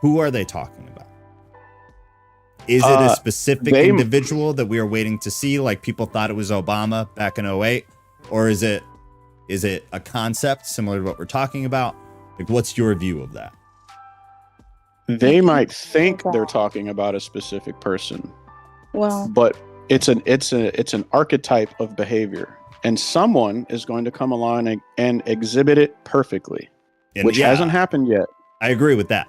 who are they talking about? Is it a specific individual that we are waiting to see, like people thought it was Obama back in 2008? Or is it a concept similar to what we're talking about? Like, what's your view of that? They might think they're talking about a specific person, but it's an archetype of behavior, and someone is going to come along and exhibit it perfectly, which hasn't happened yet. I agree with that.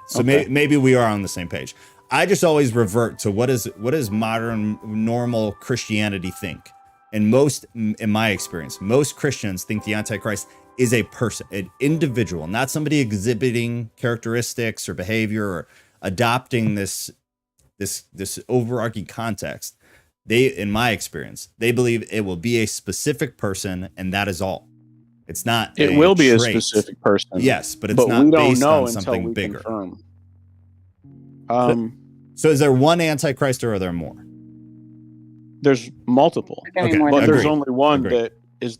So maybe we are on the same page. I just always revert to what does modern normal Christianity think, and in my experience, most Christians think the Antichrist is a person, an individual, not somebody exhibiting characteristics or behavior or adopting this overarching context. In my experience, they believe it will be a specific person, and that is all. It's not. It will be a specific person. Yes, but it's not based on something bigger. So is there one Antichrist, or are there more? There's multiple, okay, but there's only one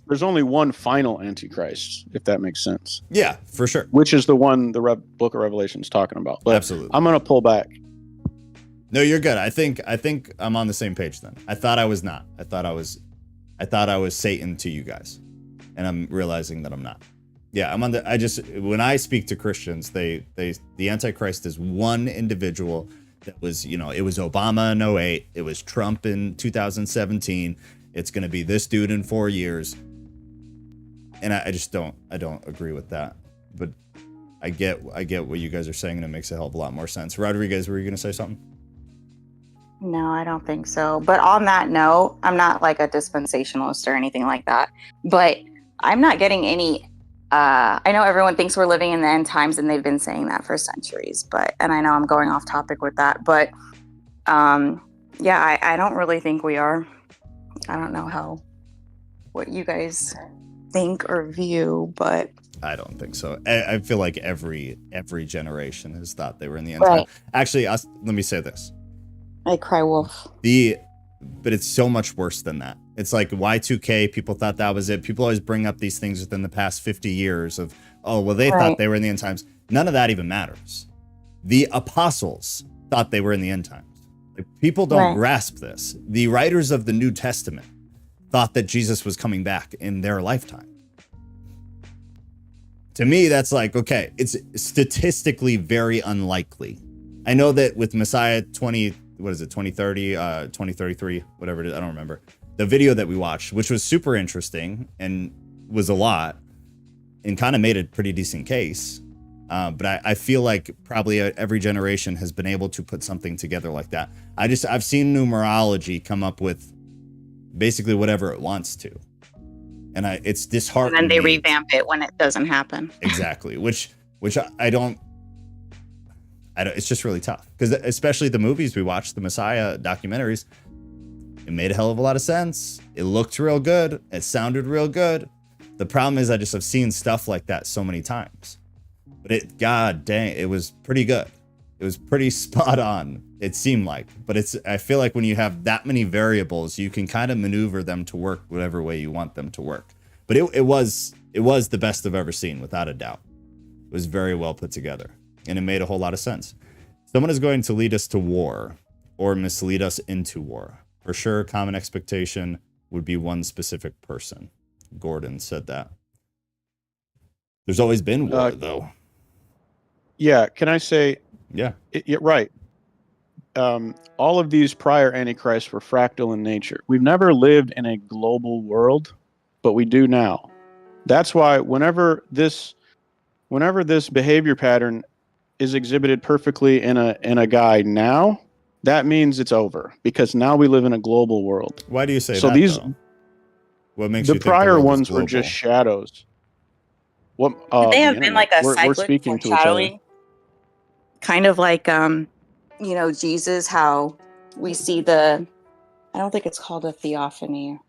there's only one final Antichrist, if that makes sense. Yeah, for sure. Which is the one the book of Revelation is talking about. But absolutely. I'm going to pull back. No, you're good. I think I'm on the same page then. I thought I was not. I thought I was Satan to you guys, and I'm realizing that I'm not. Yeah, when I speak to Christians, the Antichrist is one individual that was, it was Obama in 2008. It was Trump in 2017. It's going to be this dude in 4 years. And I don't agree with that. But I get what you guys are saying, and it makes a hell of a lot more sense. Rodriguez, were you going to say something? No, I don't think so. But on that note, I'm not like a dispensationalist or anything like that. But I'm not getting any. I know everyone thinks we're living in the end times, and they've been saying that for centuries. And I know I'm going off topic with that. But I don't really think we are. I don't know what you guys think or view, but I don't think so. I feel like every generation has thought they were in the end time. Actually, let me say this. I cry wolf. But it's so much worse than that. It's like Y2K, people thought that was it. People always bring up these things within the past 50 years of, they thought they were in the end times. None of that even matters. The apostles thought they were in the end times. Like, people don't grasp this. The writers of the New Testament thought that Jesus was coming back in their lifetime. To me, that's like, okay, it's statistically very unlikely. I know that with Messiah 2030, 2033, whatever it is, I don't remember. The video that we watched, which was super interesting and was a lot and kind of made a pretty decent case. But I feel like probably every generation has been able to put something together like that. I've seen numerology come up with basically whatever it wants to. And it's disheartening. And then they revamp it when it doesn't happen. Exactly. Which which I don't, it's just really tough because especially the movies we watched, the Messiah documentaries, it made a hell of a lot of sense. It looked real good. It sounded real good. The problem is I just have seen stuff like that so many times, but god dang, it was pretty good. It was pretty spot on. It seemed like, but I feel like when you have that many variables, you can kind of maneuver them to work whatever way you want them to work. But it was the best I've ever seen, without a doubt. It was very well put together, and it made a whole lot of sense. Someone is going to lead us to war or mislead us into war. For sure, common expectation would be one specific person. Gordon said that. There's always been war, though. Yeah, can I say... Yeah. Right. All of these prior antichrists were fractal in nature. We've never lived in a global world, but we do now. That's why whenever this behavior pattern is exhibited perfectly in a guy now, that means it's over, because now we live in a global world. Why do you say so that? These though? What makes the you think prior the world ones is were global? just shadows. What They have the been internet. like a We're cyclic speaking to each other. foreshadowing, kind of like Jesus, how we see I don't think it's called a theophany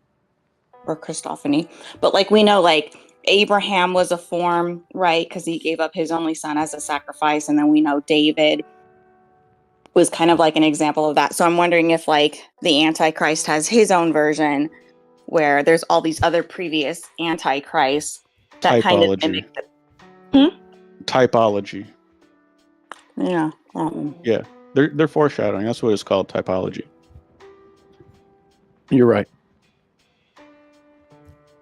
or Christophany, but like we know, like Abraham was a form, right? Because he gave up his only son as a sacrifice, and then we know David was kind of like an example of that. So I'm wondering if like the Antichrist has his own version where there's all these other previous Antichrists that kind of mimic Typology. Yeah. Yeah. They're foreshadowing. That's what it's called, typology. You're right.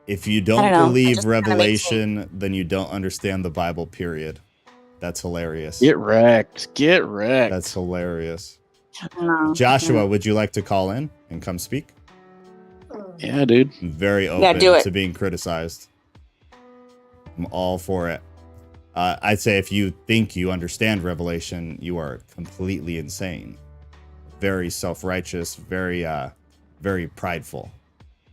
If you don't believe Revelation, then you don't understand the Bible, period. That's hilarious. Get wrecked. Get wrecked. That's hilarious. No. Joshua, would you like to call in and come speak? Yeah, dude. I'm very open to being criticized. I'm all for it. I'd say if you think you understand Revelation, you are completely insane. Very self-righteous, very prideful.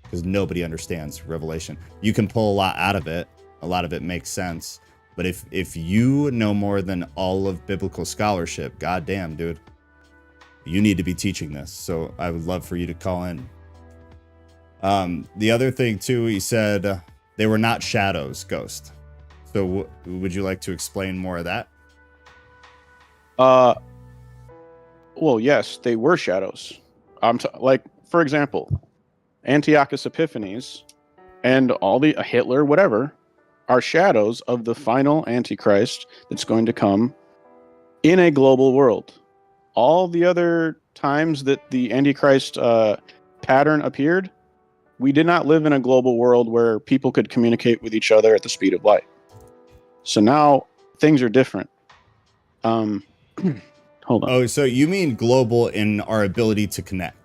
Because nobody understands Revelation. You can pull a lot out of it. A lot of it makes sense. But if you know more than all of biblical scholarship, goddamn, dude, you need to be teaching this. So I would love for you to call in. The other thing, too, he said they were not shadows, Ghost. So would you like to explain more of that? Well, yes, they were shadows. Like, for example, Antiochus Epiphanes and all the Hitler, whatever, are shadows of the final Antichrist that's going to come in a global world. All the other times that the Antichrist pattern appeared, we did not live in a global world where people could communicate with each other at the speed of light. So now things are different. Hold on. Oh, so you mean global in our ability to connect?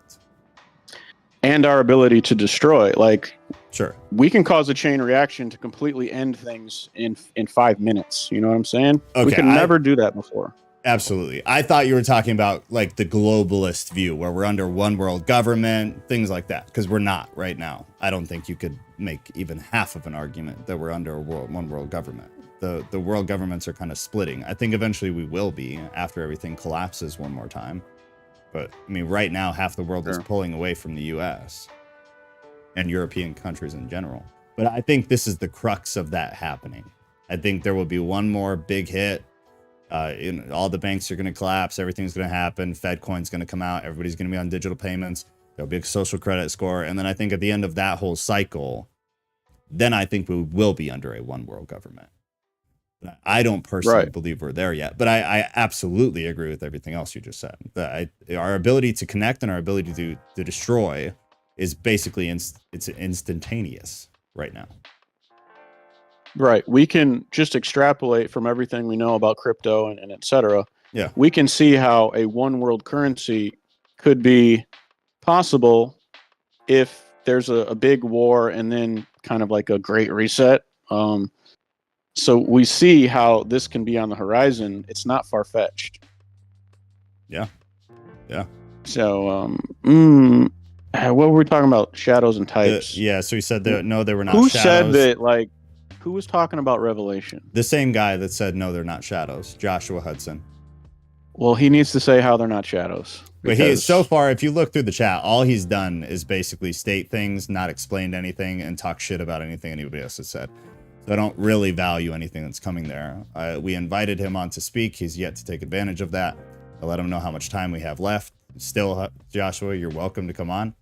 And our ability to destroy. Like, sure, we can cause a chain reaction to completely end things in 5 minutes. You know what I'm saying? Okay, we could never do that before. Absolutely. I thought you were talking about like the globalist view where we're under one world government, things like that, because we're not right now. I don't think you could make even half of an argument that we're under one world government. The world governments are kind of splitting. I think eventually we will be after everything collapses one more time. But I mean, right now, half the world is pulling away from the US and European countries in general. But I think this is the crux of that happening. I think there will be one more big hit. All the banks are going to collapse. Everything's going to happen. Fedcoin's going to come out. Everybody's going to be on digital payments. There'll be a social credit score. And then I think at the end of that whole cycle, then I think we will be under a one world government. I don't personally believe we're there yet, but I absolutely agree with everything else you just said. Our ability to connect and our ability to destroy is basically it's instantaneous right now. Right. We can just extrapolate from everything we know about crypto and et cetera. Yeah. We can see how a one world currency could be possible if there's a big war and then kind of like a great reset. So we see how this can be on the horizon. It's not far-fetched. Yeah. Yeah. So, what were we talking about? Shadows and types. So he said that, no, they were not Who shadows. said that, like, Who was talking about Revelation? The same guy that said, no, they're not shadows. Joshua Hudson. Well, he needs to say how they're not shadows. But he is, so far, if you look through the chat, all he's done is basically state things, not explained anything, and talk shit about anything anybody else has said. So I don't really value anything that's coming there. We invited him on to speak. He's yet to take advantage of that. I let him know how much time we have left. Still, Joshua, you're welcome to come on.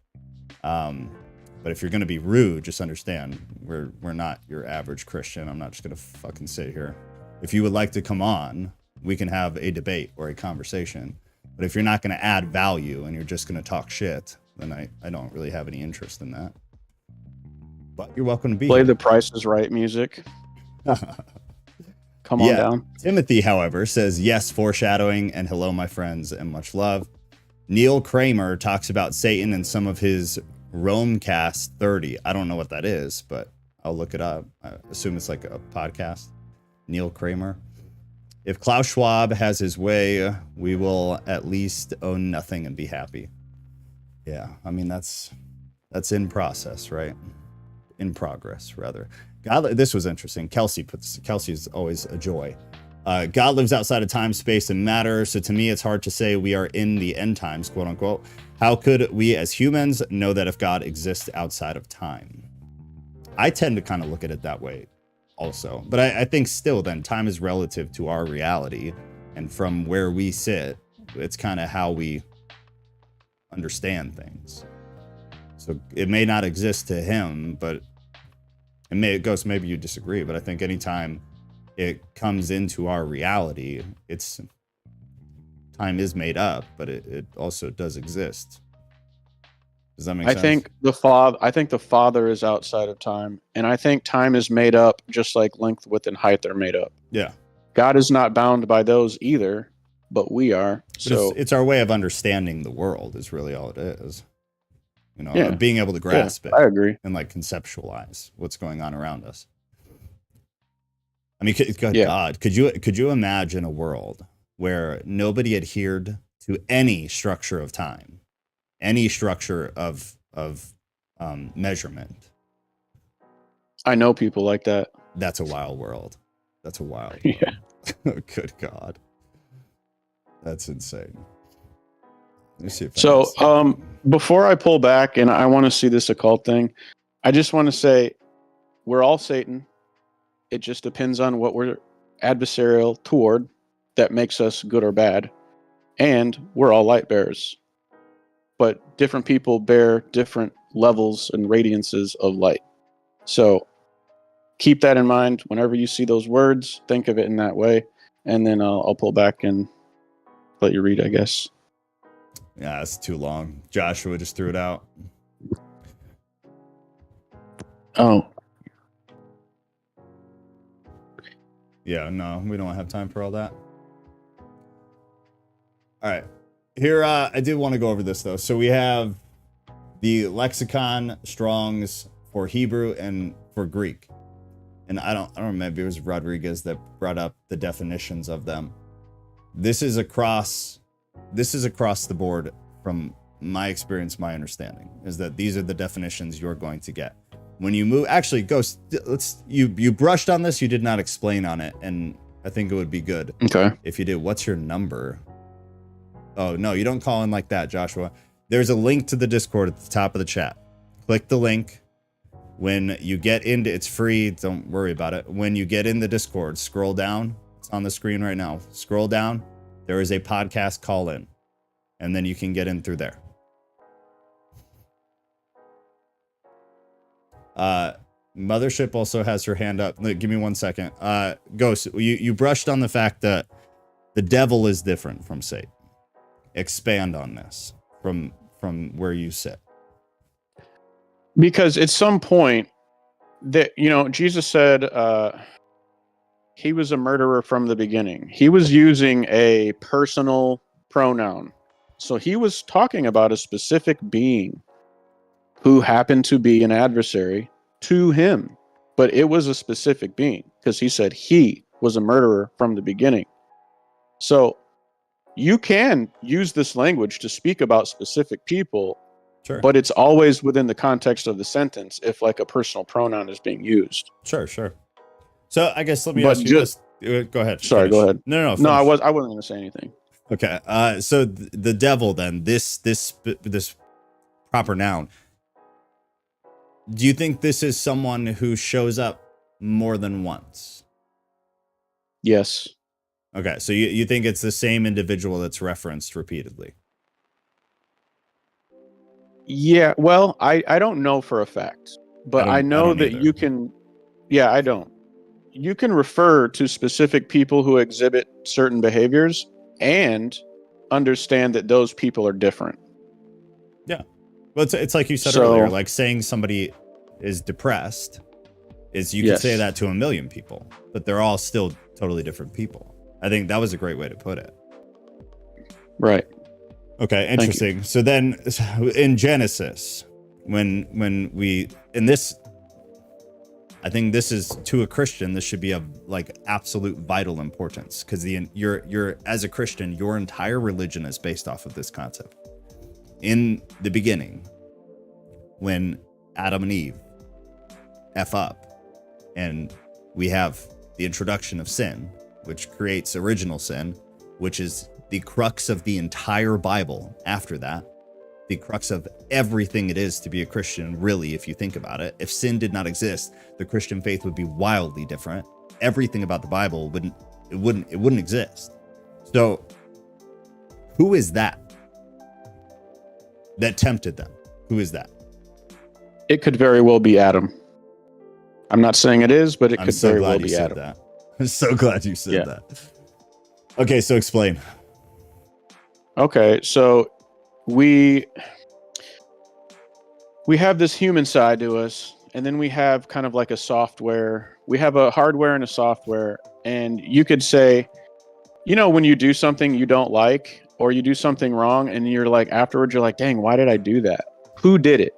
But if you're going to be rude, just understand we're not your average Christian. I'm not just going to fucking sit here. If you would like to come on, we can have a debate or a conversation. But if you're not going to add value and you're just going to talk shit, then I don't really have any interest in that. But you're welcome to be Play here. the Price is Right music. Come on down. Timothy, however, says, yes, foreshadowing, and hello, my friends, and much love. Neil Kramer talks about Satan in some of his Romecast 30. I don't know what that is, but I'll look it up. I assume it's like a podcast. Neil Kramer. If Klaus Schwab has his way, we will at least own nothing and be happy. Yeah, I mean, that's in process, right? In progress, rather. God, this was interesting. Kelsey's always a joy. God lives outside of time, space, and matter. So to me, it's hard to say we are in the end times, quote unquote. How could we as humans know that if God exists outside of time? I tend to kind of look at it that way also. But I think still then time is relative to our reality. And from where we sit, it's kind of how we understand things. So it may not exist to him, but maybe you disagree, but I think anytime it comes into our reality, time is made up, but it also does exist. Does that make sense? I think the Father is outside of time, and I think time is made up just like length, width, and height are made up. Yeah. God is not bound by those either, but we are. But so it's our way of understanding the world is really all it is. You know, being able to grasp it. I agree. And like conceptualize what's going on around us. I mean, God, could you imagine a world where nobody adhered to any structure of time, any structure of measurement? I know people like that. That's a wild world. That's a wild world. Yeah. Good God. That's insane. Let me see if before I pull back and I want to see this occult thing, I just want to say we're all Satan. It just depends on what we're adversarial toward that makes us good or bad. And we're all light bearers. But different people bear different levels and radiances of light. So keep that in mind. Whenever you see those words, think of it in that way. And then I'll pull back and let you read, I guess. Yeah, it's too long. Joshua just threw it out. Oh. Yeah, no, we don't have time for all that. All right. Here, I did want to go over this, though. So we have the lexicon Strong's for Hebrew and for Greek. And I don't remember, it was Rodriguez that brought up the definitions of them. This is across the board from my experience, my understanding, is that these are the definitions you're going to get. When you move, actually, Ghost, you brushed on this, you did not explain on it, and I think it would be good. Okay. If you did, what's your number? Oh, no, you don't call in like that, Joshua. There's a link to the Discord at the top of the chat. Click the link. When you get into, it's free, don't worry about it. When you get in the Discord, scroll down. It's on the screen right now. Scroll down. There is a podcast call in, and then you can get in through there. Mothership also has her hand up. Give me 1 second. Ghost, you brushed on the fact that the devil is different from Satan. Expand on this from where you sit. Because at some point that, Jesus said he was a murderer from the beginning. He was using a personal pronoun. So he was talking about a specific being who happened to be an adversary to him. But it was a specific being because he said he was a murderer from the beginning. So you can use this language to speak about specific people. Sure. But it's always within the context of the sentence if like a personal pronoun is being used. Sure. So I guess let me But ask you this. Go ahead. Sorry, finish. go ahead. No, No, I finish. wasn't going to say anything. Okay. So the devil, then, this proper noun. Do you think this is someone who shows up more than once? Yes. Okay, so you think it's the same individual that's referenced repeatedly? Yeah, well, I don't know for a fact, but I know don't that either. you can. Yeah, I don't. You can refer to specific people who exhibit certain behaviors and understand that those people are different. Yeah. Well, it's like you said So- earlier, like saying somebody is depressed is you could Yes. say that to a million people, but they're all still totally different people. I think that was a great way to put it. Right. Okay, interesting. So then in Genesis, when we in this, I think this is, to a Christian, this should be of like absolute vital importance, because you're as a Christian, your entire religion is based off of this concept. In the beginning, when Adam and Eve F up, and we have the introduction of sin, which creates original sin, which is the crux of the entire Bible after that, the crux of everything it is to be a Christian, really, if you think about it. If sin did not exist, the Christian faith would be wildly different. Everything about the Bible wouldn't exist. So who is that tempted them? Who is that? It could very well be Adam. I'm not saying it is, but it could very well be Adam. That. I'm so glad you said Yeah. that. Okay, so explain. Okay, so we have this human side to us, and then we have kind of like a software. We have a hardware and a software, and you could say, you know, when you do something you don't like, or you do something wrong, and you're like, afterwards, you're like, dang, why did I do that? Who did it?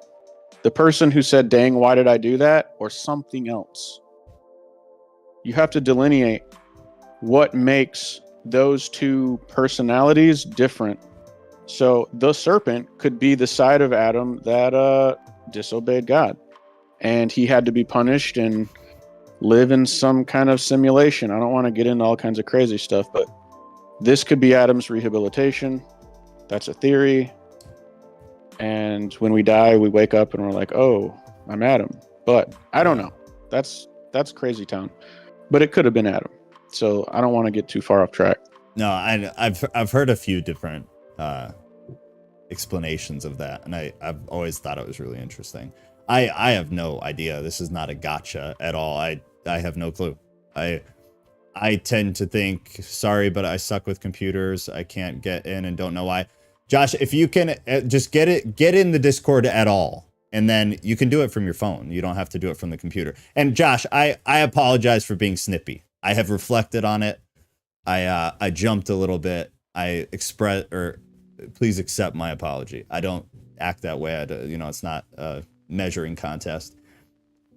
The person who said, dang, why did I do that? Or something else? You have to delineate what makes those two personalities different. So the serpent could be the side of Adam that disobeyed God, and he had to be punished and live in some kind of simulation. I don't want to get into all kinds of crazy stuff, but this could be Adam's rehabilitation. That's a theory. And when we die, we wake up and we're like, oh, I'm Adam. But I don't know. That's crazy town. But it could have been Adam. So I don't want to get too far off track. No, I've heard a few different explanations of that, and I've always thought it was really interesting. I have no idea. This is not a gotcha at all. I have no clue. I tend to think, sorry, but I suck with computers. I can't get in and don't know why. Josh, if you can just get in the Discord at all, and then you can do it from your phone. You don't have to do it from the computer. And Josh, I apologize for being snippy. I have reflected on it. I jumped a little bit. Please accept my apology. I don't act that way. It's not a measuring contest.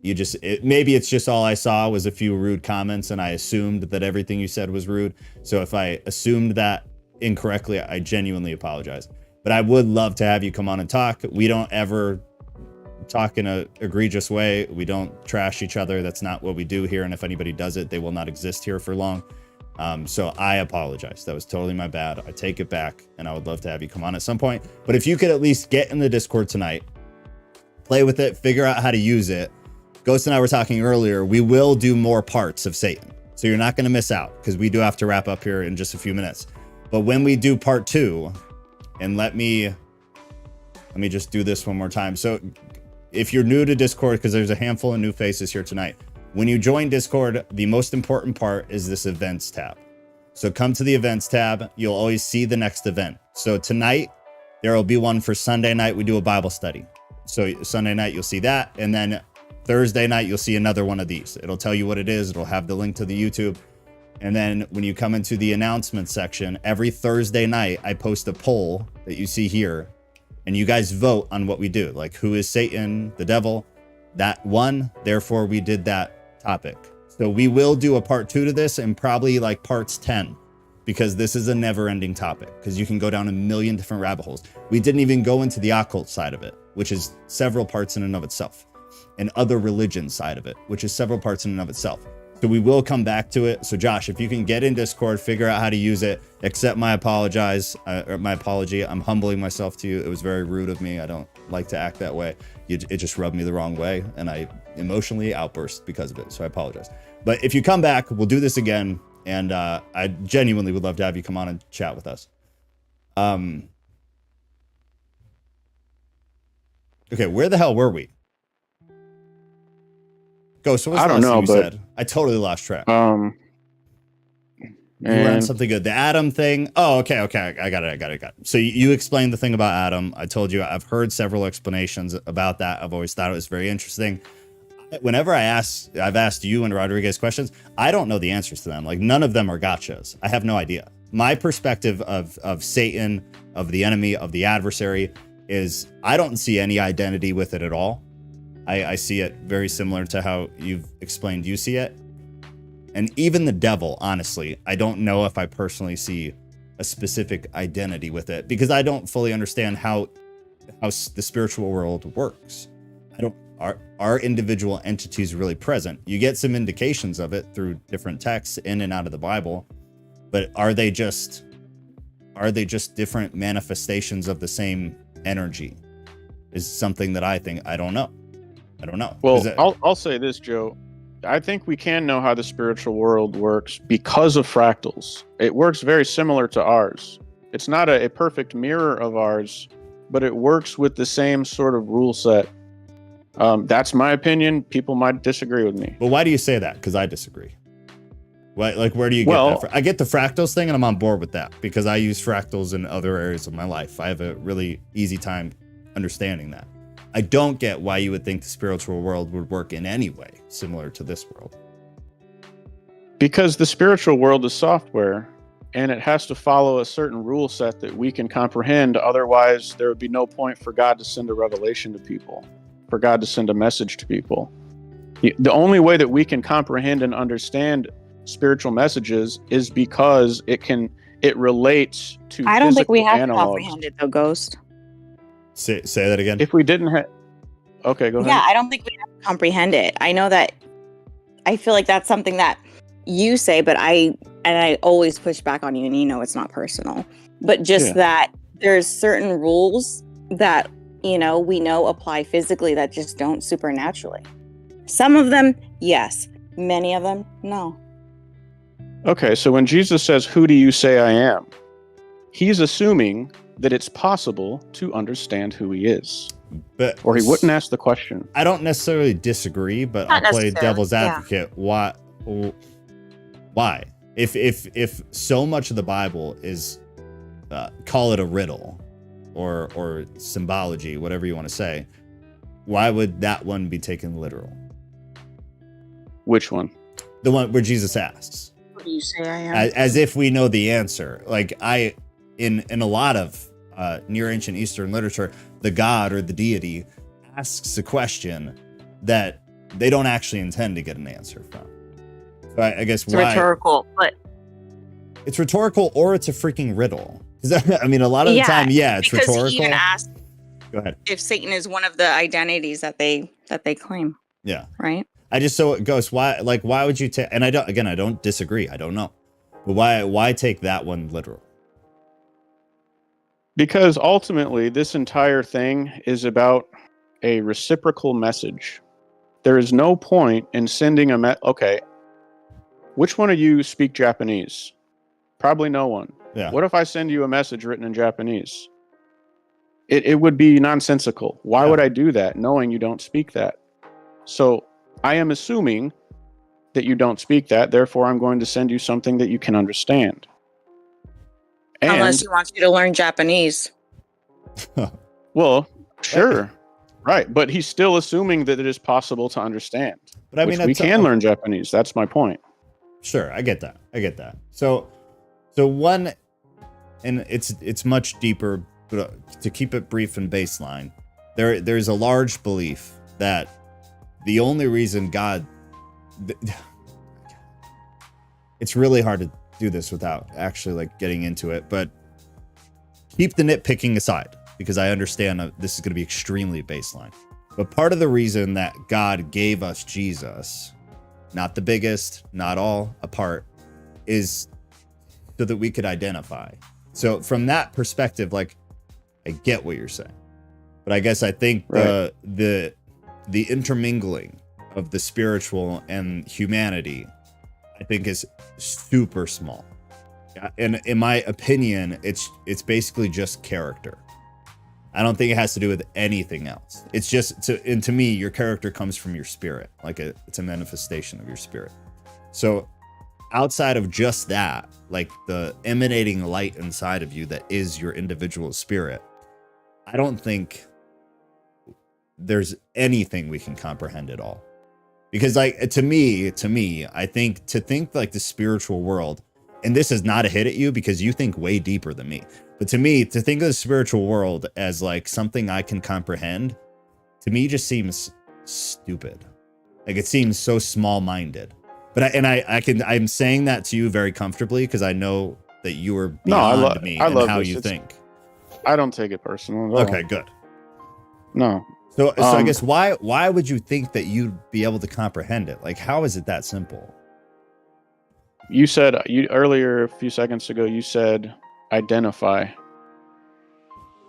Maybe it's just all I saw was a few rude comments, and I assumed that everything you said was rude. So if I assumed that incorrectly, I genuinely apologize. But I would love to have you come on and talk. We don't ever talk in a egregious way. We don't trash each other. That's not what we do here. And if anybody does it, they will not exist here for long. So I apologize. That was totally my bad. I take it back, and I would love to have you come on at some point. But if you could at least get in the Discord tonight, play with it, figure out how to use it. Ghost and I were talking earlier, we will do more parts of Satan. So you're not going to miss out, because we do have to wrap up here in just a few minutes. But when we do part 2, and let me just do this one more time. So if you're new to Discord, because there's a handful of new faces here tonight, when you join Discord, the most important part is this events tab. So come to the events tab. You'll always see the next event. So tonight, there will be one for Sunday night. We do a Bible study. So Sunday night, you'll see that. And then Thursday night, you'll see another one of these. It'll tell you what it is. It'll have the link to the YouTube. And then when you come into the announcement section, every Thursday night, I post a poll that you see here. And you guys vote on what we do. Like, who is Satan, the devil? That one, therefore we did that topic. So we will do a part 2 to this, and probably like parts 10, because this is a never-ending topic, because you can go down a million different rabbit holes. We didn't even go into the occult side of it, which is several parts in and of itself, and other religion side of it, which is several parts in and of itself. So we will come back to it. So Josh, if you can get in Discord, figure out how to use it, accept my my apology. I'm humbling myself to you. It was very rude of me. I don't like to act that way. It just rubbed me the wrong way, and I emotionally outburst because of it. So I apologize. But if you come back, we'll do this again. And I genuinely would love to have you come on and chat with us. Okay, where the hell were we? Ghost, what was I the don't last know, thing you but said? I totally lost track. and You were on something good. The Adam thing. Oh, okay. I got it. So you explained the thing about Adam. I told you I've heard several explanations about that. I've always thought it was very interesting. Whenever I've asked you and Rodriguez questions, I don't know the answers to them. Like, none of them are gotchas. I have no idea. My perspective of Satan, of the enemy, of the adversary is I don't see any identity with it at all. I see it very similar to how you've explained you see it. And even the devil, honestly, I don't know if I personally see a specific identity with it, because I don't fully understand how the spiritual world works. Are individual entities really present? You get some indications of it through different texts in and out of the Bible, but are they just different manifestations of the same energy? Is something that I don't know. Well, I'll say this, Joe. I think we can know how the spiritual world works because of fractals. It works very similar to ours. It's not a perfect mirror of ours, but it works with the same sort of rule set. That's my opinion. People might disagree with me. But why do you say that? Because I disagree. Where do you get that from? I get the fractals thing, and I'm on board with that because I use fractals in other areas of my life. I have a really easy time understanding that. I don't get why you would think the spiritual world would work in any way similar to this world. Because the spiritual world is software, and it has to follow a certain rule set that we can comprehend. Otherwise, there would be no point for God to send a revelation to people, for God to send a message to people. The only way that we can comprehend and understand spiritual messages is because it relates to I don't think we have analogs. to comprehend it though, Ghost. Say that again. If we didn't have... Okay, go ahead. Yeah, I don't think we have to comprehend it. I know that I feel like that's something that you say, but I always push back on you, and you know it's not personal. But just that there's certain rules that, we know apply physically that just don't supernaturally. Some of them, yes. Many of them, no. Okay, so when Jesus says, "Who do you say I am?" he's assuming that it's possible to understand who he is. Or he wouldn't ask the question. I don't necessarily disagree, but I'll play devil's advocate. Why? If so much of the Bible is, call it a riddle or symbology, whatever you want to say, why would that one be taken literal? Which one? The one where Jesus asks, "Who do you say I am?" As if we know the answer. Like in a lot of near ancient Eastern literature, the god or the deity asks a question that they don't actually intend to get an answer from. So I guess it's rhetorical, but it's rhetorical, or it's a freaking riddle. I mean, a lot of the time, it's because rhetorical. He even asked, go ahead. If Satan is one of the identities that they claim. Yeah. Right. I just Ghost. Why would you take? And I don't disagree. I don't know, but why take that one literal? Because ultimately, this entire thing is about a reciprocal message. There is no point in sending okay, which one of you speak Japanese? Probably no one. Yeah. What if I send you a message written in Japanese? It would be nonsensical. Why would I do that, knowing you don't speak that? So I am assuming that you don't speak that, therefore I'm going to send you something that you can understand. Unless he wants you to learn Japanese. Well, sure. Right. But he's still assuming that it is possible to understand. But I mean, we can learn Japanese. That's my point. Sure. I get that. So one, and it's much deeper, but to keep it brief and baseline, there's a large belief that the only reason God, it's really hard to do this without actually getting into it, but keep the nitpicking aside because I understand this is going to be extremely baseline. But part of the reason that God gave us Jesus not the biggest, not all, a part, is so that we could identify. So from that perspective, like, I get what you're saying, but I guess I think Right. the intermingling of the spiritual and humanity, I think, is super small. And in my opinion, it's basically just character. I don't think it has to do with anything else. It's just, and to me, your character comes from your spirit. Like it's a manifestation of your spirit. So outside of just that, like the emanating light inside of you that is your individual spirit, I don't think there's anything we can comprehend at all. Because like to me, I think to think like the spiritual world, and this is not a hit at you because you think way deeper than me, but to me, to think of the spiritual world as like something I can comprehend, to me just seems stupid. Like it seems so small-minded. But I'm saying that to you very comfortably because I know that you are beyond me and how you think. I don't take it personal at all. Okay, good. No. So I guess why would you think that you'd be able to comprehend it? Like, how is it that simple? You said earlier a few seconds ago, you said identify.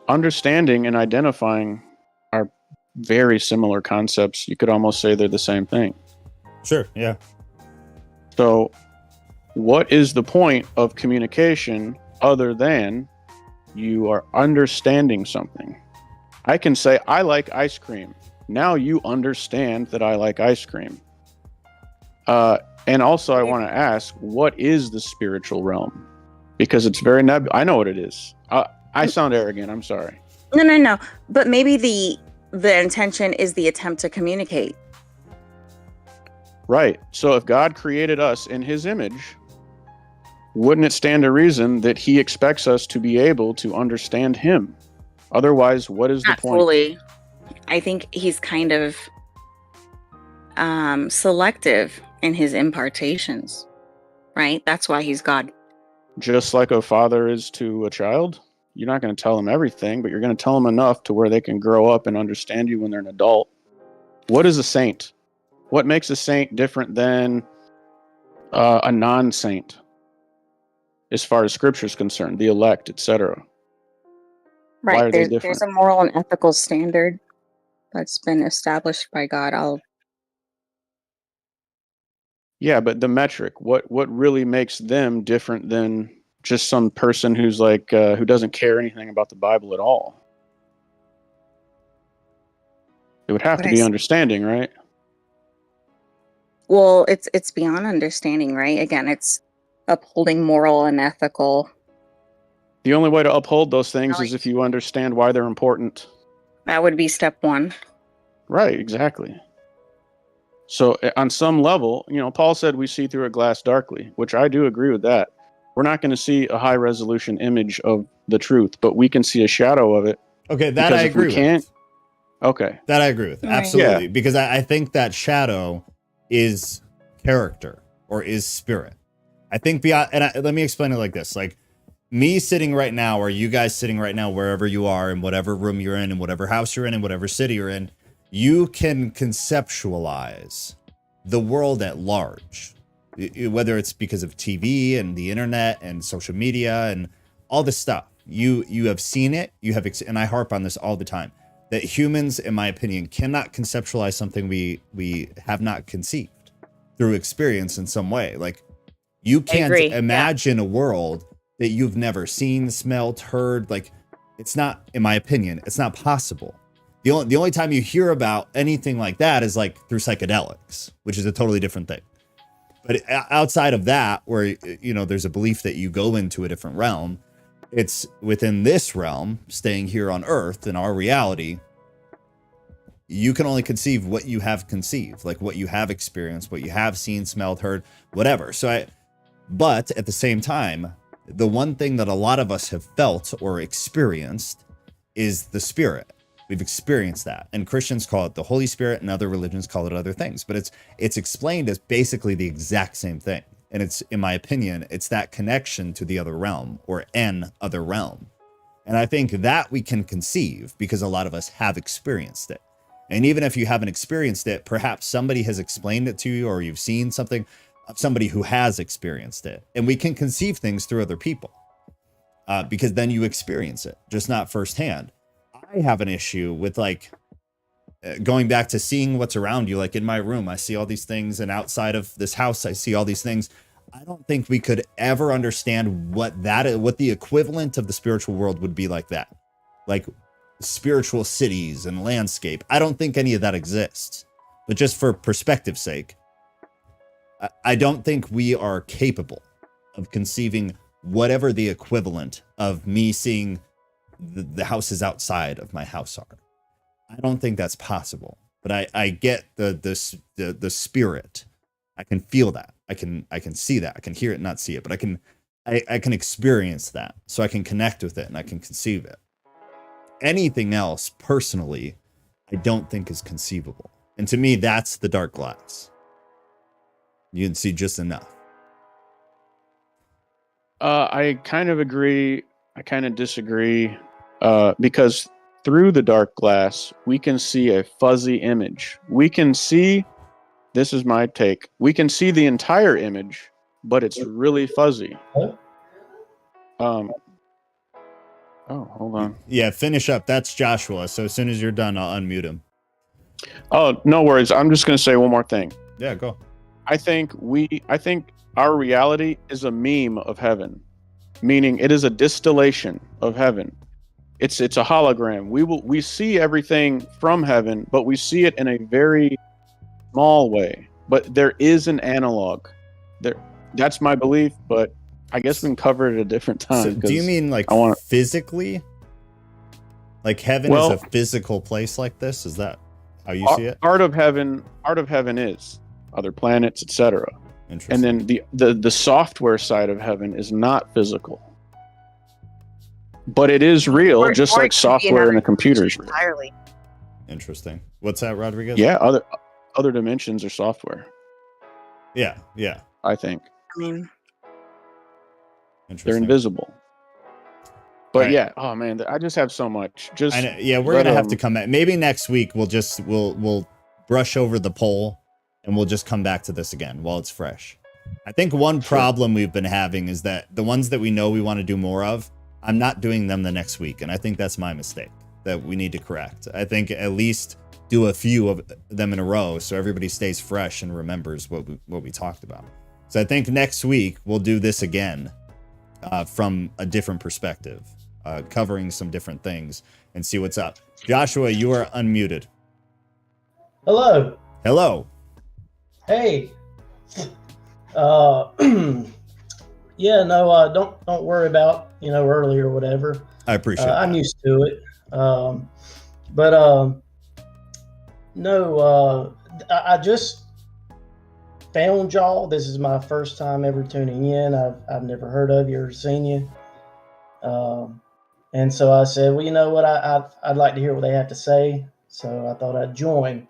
Understanding and identifying are very similar concepts. You could almost say they're the same thing. Sure, yeah. So what is the point of communication other than you are understanding something? I can say, I like ice cream. Now you understand that I like ice cream. And also I want to ask, what is the spiritual realm? Because it's very I know what it is. I sound arrogant. I'm sorry. No. But maybe the intention is the attempt to communicate. Right. So if God created us in his image, wouldn't it stand to reason that he expects us to be able to understand him? Otherwise, what is the point? Fully. I think he's kind of selective in his impartations, right? That's why he's God. Just like a father is to a child, you're not going to tell them everything, but you're going to tell them enough to where they can grow up and understand you when they're an adult. What is a saint? What makes a saint different than a non-saint as far as scripture is concerned, the elect, etc.? Right. Why are they different? There's a moral and ethical standard that's been established by God. Yeah, but the metric, what really makes them different than just some person who's like who doesn't care anything about the Bible at all? It would have to be understanding, right? Well, it's beyond understanding, right? Again, it's upholding moral and ethical. The only way to uphold those things is if you understand why they're important. That would be step one. Right, exactly. So on some level, Paul said we see through a glass darkly, which I do agree with that. We're not going to see a high resolution image of the truth, but we can see a shadow of it. Okay, that I agree with. Okay. That I agree with. Right. Absolutely. Yeah. Because I think that shadow is character or is spirit. I think beyond, and let me explain it like this. Like me sitting right now, or you guys sitting right now, wherever you are, in whatever room you're in whatever house you're in whatever city you're in, you can conceptualize the world at large, whether it's because of TV and the internet and social media and all this stuff. You have seen it, and I harp on this all the time, that humans, in my opinion, cannot conceptualize something we have not conceived through experience in some way. Like you can't imagine a world that you've never seen, smelt, heard. Like it's not, in my opinion, it's not possible. The only time you hear about anything like that is like through psychedelics, which is a totally different thing. But outside of that, where there's a belief that you go into a different realm, it's within this realm, staying here on Earth in our reality. You can only conceive what you have conceived, like what you have experienced, what you have seen, smelled, heard, whatever. But at the same time, the one thing that a lot of us have felt or experienced is the spirit. We've experienced that, and Christians call it the Holy Spirit, and other religions call it other things. But it's explained as basically the exact same thing. And it's, in my opinion, it's that connection to the other realm or an other realm. And I think that we can conceive because a lot of us have experienced it. And even if you haven't experienced it, perhaps somebody has explained it to you, or you've seen something of somebody who has experienced it. And we can conceive things through other people because then you experience it, just not firsthand. I have an issue with like going back to seeing what's around you. Like in my room, I see all these things, and outside of this house, I see all these things. I don't think we could ever understand what the equivalent of the spiritual world would be like that. Like spiritual cities and landscape. I don't think any of that exists. But just for perspective's sake, I don't think we are capable of conceiving whatever the equivalent of me seeing the houses outside of my house are. I don't think that's possible. But I get the spirit. I can feel that. I can see that. I can hear it, not see it. But I can experience that. So I can connect with it and I can conceive it. Anything else, personally, I don't think is conceivable. And to me, that's the dark glass. You can see just enough. I kind of agree. I kind of disagree. Because through the dark glass, we can see a fuzzy image. We can see, this is my take, we can see the entire image, but it's really fuzzy. Oh, hold on. Yeah, finish up. That's Joshua. So as soon as you're done, I'll unmute him. Oh, no worries. I'm just going to say one more thing. Yeah, go. I think our reality is a meme of heaven, meaning it is a distillation of heaven. It's a hologram. We see everything from heaven, but we see it in a very small way. But there is an analog. That's my belief, but I guess we can cover it at a different time. So do you mean like physically? Like heaven is a physical place like this? Is that how you see it? Part of heaven is other planets, etc. And then the software side of heaven is not physical. But it is real, just like software in a computer is real. Entirely. Interesting. What's that, Rodriguez? Yeah, other dimensions are software. Yeah. I think. I mean, they're invisible. But yeah, oh man, I just have so much. Just yeah, we're gonna have to come back. Maybe next week we'll brush over the poll and we'll just come back to this again while it's fresh. I think one problem we've been having is that the ones that we know we want to do more of, I'm not doing them the next week, and I think that's my mistake that we need to correct. I think at least do a few of them in a row so everybody stays fresh and remembers what we talked about. So I think next week we'll do this again from a different perspective, covering some different things and see what's up. Joshua, you are unmuted. Hello. Hey. Yeah, no, don't worry about, early or whatever. I appreciate it. I'm used to it. No, I just found y'all. This is my first time ever tuning in. I've never heard of you or seen you. And so I said, well, you know what? I'd like to hear what they have to say. So I thought I'd join.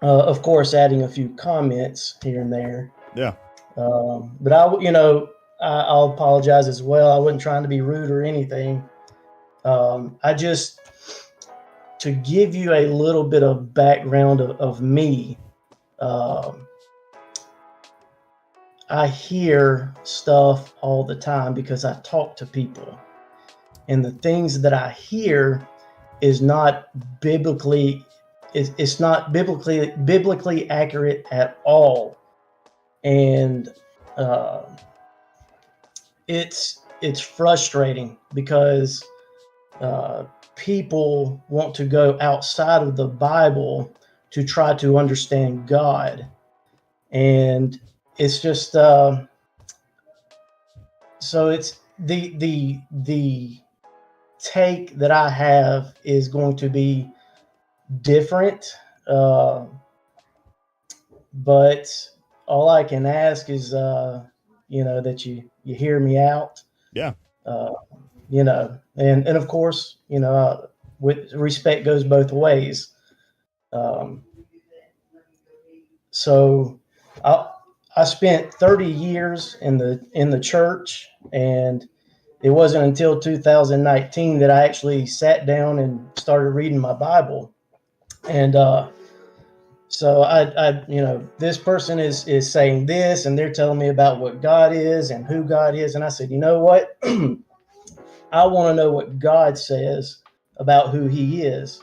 Of course, adding a few comments here and there. Yeah. But I'll apologize as well. I wasn't trying to be rude or anything. I just, to give you a little bit of background of me, I hear stuff all the time because I talk to people, and the things that I hear is not biblically, it's not biblically accurate at all. And it's frustrating because people want to go outside of the Bible to try to understand God, and it's just so it's the take that I have is going to be different, but all I can ask is that you hear me out. Yeah. And of course, with respect goes both ways. So I spent 30 years in the church, and it wasn't until 2019 that I actually sat down and started reading my Bible. And so this person is saying this, and they're telling me about what God is and who God is. And I said, you know what? I want to know what God says about who he is.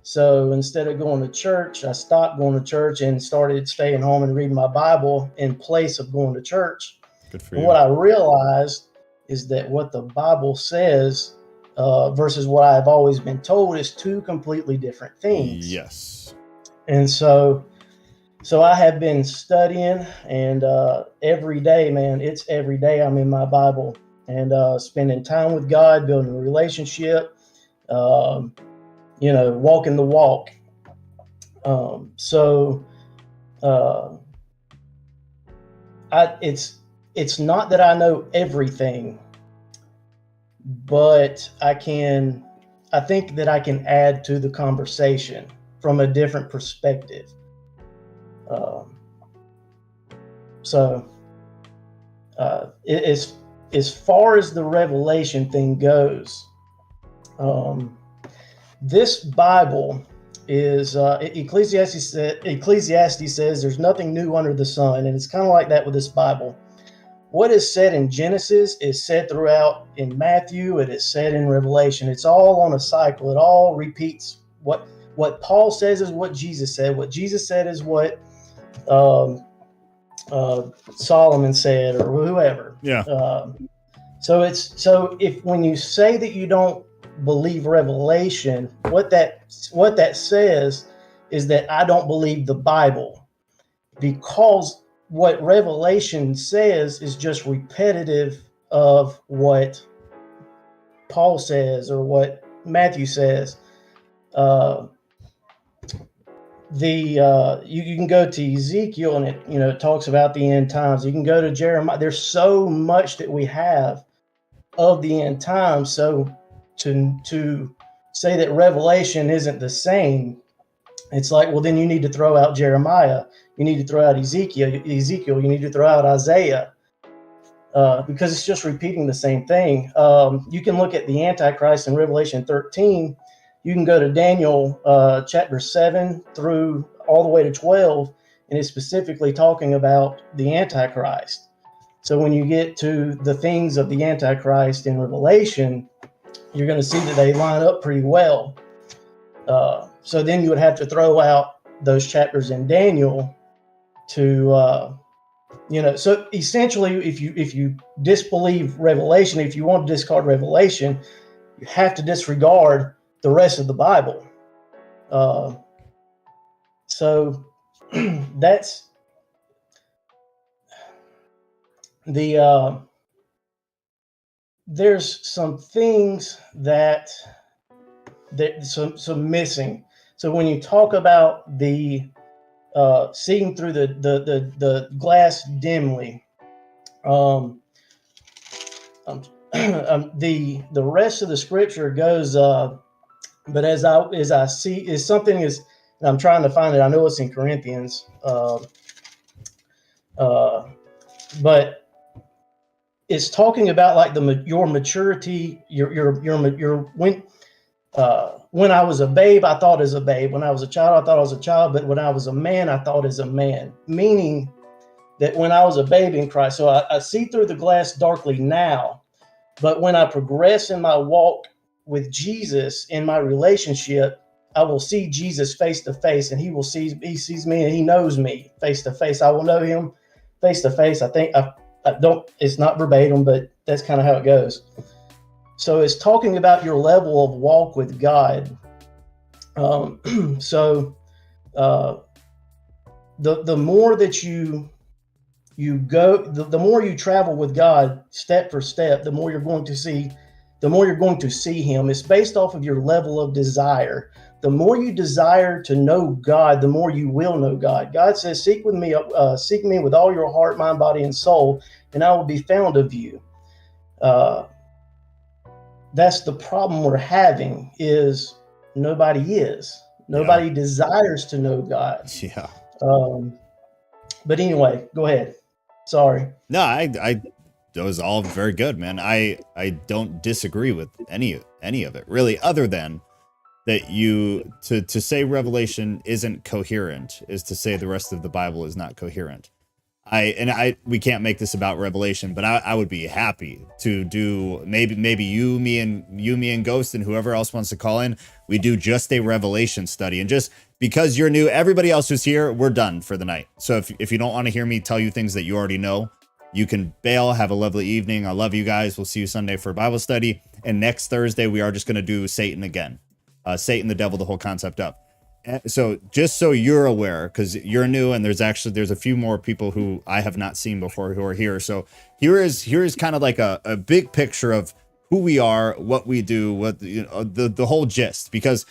So instead of going to church, I stopped going to church and started staying home and reading my Bible in place of going to church. Good for And you. what I realized is that what the Bible says versus what I've always been told is two completely different things. Yes. And so I have been studying, and every day, man, it's every day I'm in my Bible and spending time with God, building a relationship, walking the walk. It's not that I know everything, but I think that I can add to the conversation from a different perspective. As far as the revelation thing goes, this Bible is Ecclesiastes says there's nothing new under the sun, and it's kind of like that with this Bible. What is said in Genesis is said throughout in Matthew. It is said in Revelation. It's all on a cycle. It all repeats. What Paul says is what Jesus said. What Jesus said is what Solomon said, or whoever. Yeah. So if when you say that you don't believe Revelation, what that says is that I don't believe the Bible, because what Revelation says is just repetitive of what Paul says or what Matthew says. You can go to Ezekiel, and it talks about the end times. You can go to Jeremiah. There's so much that we have of the end times. So to say that Revelation isn't the same, it's like, well, then you need to throw out Jeremiah. You need to throw out Ezekiel. You need to throw out Isaiah, because it's just repeating the same thing. You can look at the Antichrist in Revelation 13. You can go to Daniel chapter 7 through all the way to 12, and it's specifically talking about the Antichrist. So when you get to the things of the Antichrist in Revelation, you're going to see that they line up pretty well. So then you would have to throw out those chapters in Daniel to, so essentially, if you disbelieve Revelation, if you want to discard Revelation, you have to disregard the rest of the Bible. So that's there's some things that some missing. So when you talk about the seeing through the glass dimly, the rest of the scripture goes, but as I see is something is, and I'm trying to find it. I know it's in Corinthians, but it's talking about like your maturity, your when I was a babe, I thought as a babe. When I was a child, I thought I was a child. But when I was a man, I thought as a man. Meaning that when I was a babe in Christ, so I see through the glass darkly now. But when I progress in my walk with Jesus, in my relationship, I will see Jesus face to face, and he sees me, and he knows me face to face. I will know him face to face. I think I don't. It's not verbatim, but that's kind of how it goes. So it's talking about your level of walk with God. The more that you go, the more you travel with God step for step, the more you're going to see him. It's based off of your level of desire. The more you desire to know God, the more you will know God. God says, seek me with all your heart, mind, body, and soul, and I will be found of you. That's the problem we're having, is nobody desires to know God. Yeah. But anyway, go ahead. Sorry. No, that was all very good, man. I don't disagree with any of it, really, other than that you to say Revelation isn't coherent is to say the rest of the Bible is not coherent. We can't make this about Revelation, but I would be happy to do maybe you, me, and Ghost, and whoever else wants to call in. We do just a Revelation study, and just because you're new, everybody else who's here, we're done for the night. So if you don't want to hear me tell you things that you already know, you can bail. Have a lovely evening. I love you guys. We'll see you Sunday for Bible study, and next Thursday we are just going to do Satan again, Satan, the devil, the whole concept up. So just so you're aware, because you're new, and there's a few more people who I have not seen before who are here. So here is kind of like a big picture of who we are, what we do, what the whole gist. Because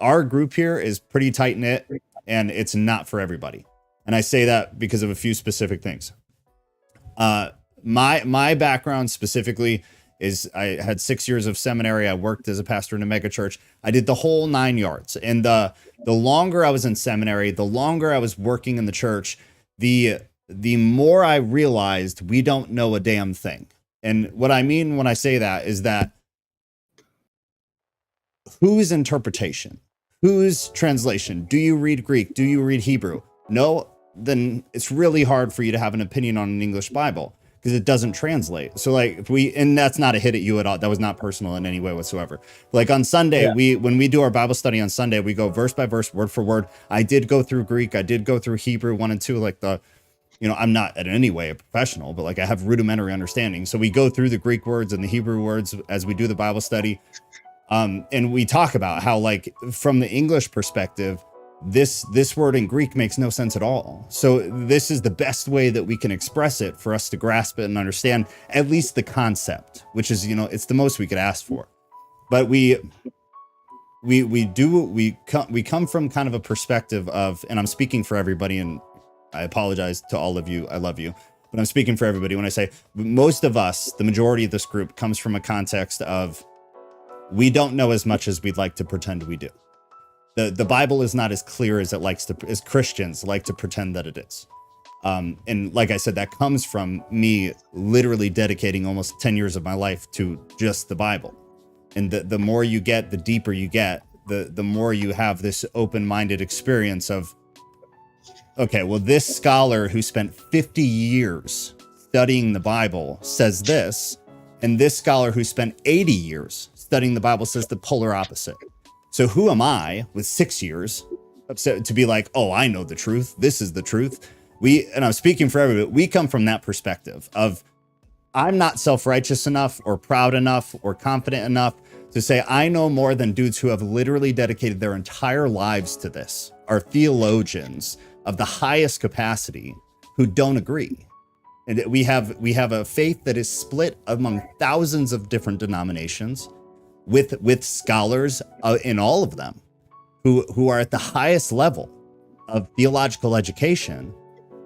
our group here is pretty tight knit, and it's not for everybody. And I say that because of a few specific things. My background specifically is I had 6 years of seminary. I worked as a pastor in a mega church. I did the whole 9 yards. And the longer I was in seminary, the longer I was working in the church, the more I realized we don't know a damn thing. And what I mean when I say that is that whose interpretation, whose translation? Do you read Greek? Do you read Hebrew? No, then it's really hard for you to have an opinion on an English Bible, because it doesn't translate. So like and that's not a hit at you at all. That was not personal in any way whatsoever. Like on Sunday, when we do our Bible study on Sunday, we go verse by verse, word for word. I did go through Greek. I did go through Hebrew 1 and 2, like I'm not in any way a professional, but like I have rudimentary understanding. So we go through the Greek words and the Hebrew words as we do the Bible study. And we talk about how, like, from the English perspective, this word in Greek makes no sense at all. So this is the best way that we can express it for us to grasp it and understand at least the concept, which is, it's the most we could ask for. But we come from kind of a perspective of, and I'm speaking for everybody, and I apologize to all of you. I love you, but I'm speaking for everybody when I say most of us, the majority of this group, comes from a context of we don't know as much as we'd like to pretend we do. The Bible is not as clear as as Christians like to pretend that it is. And like I said, that comes from me literally dedicating almost 10 years of my life to just the Bible. And the more you get, the deeper you get, the more you have this open-minded experience of, okay, well, this scholar who spent 50 years studying the Bible says this, and this scholar who spent 80 years studying the Bible says the polar opposite. So who am I with 6 years upset to be like, oh, I know the truth. This is the truth. And I'm speaking for everybody, we come from that perspective of I'm not self-righteous enough or proud enough or confident enough to say I know more than dudes who have literally dedicated their entire lives to this, are theologians of the highest capacity who don't agree. And we have a faith that is split among thousands of different denominations, with scholars in all of them who are at the highest level of theological education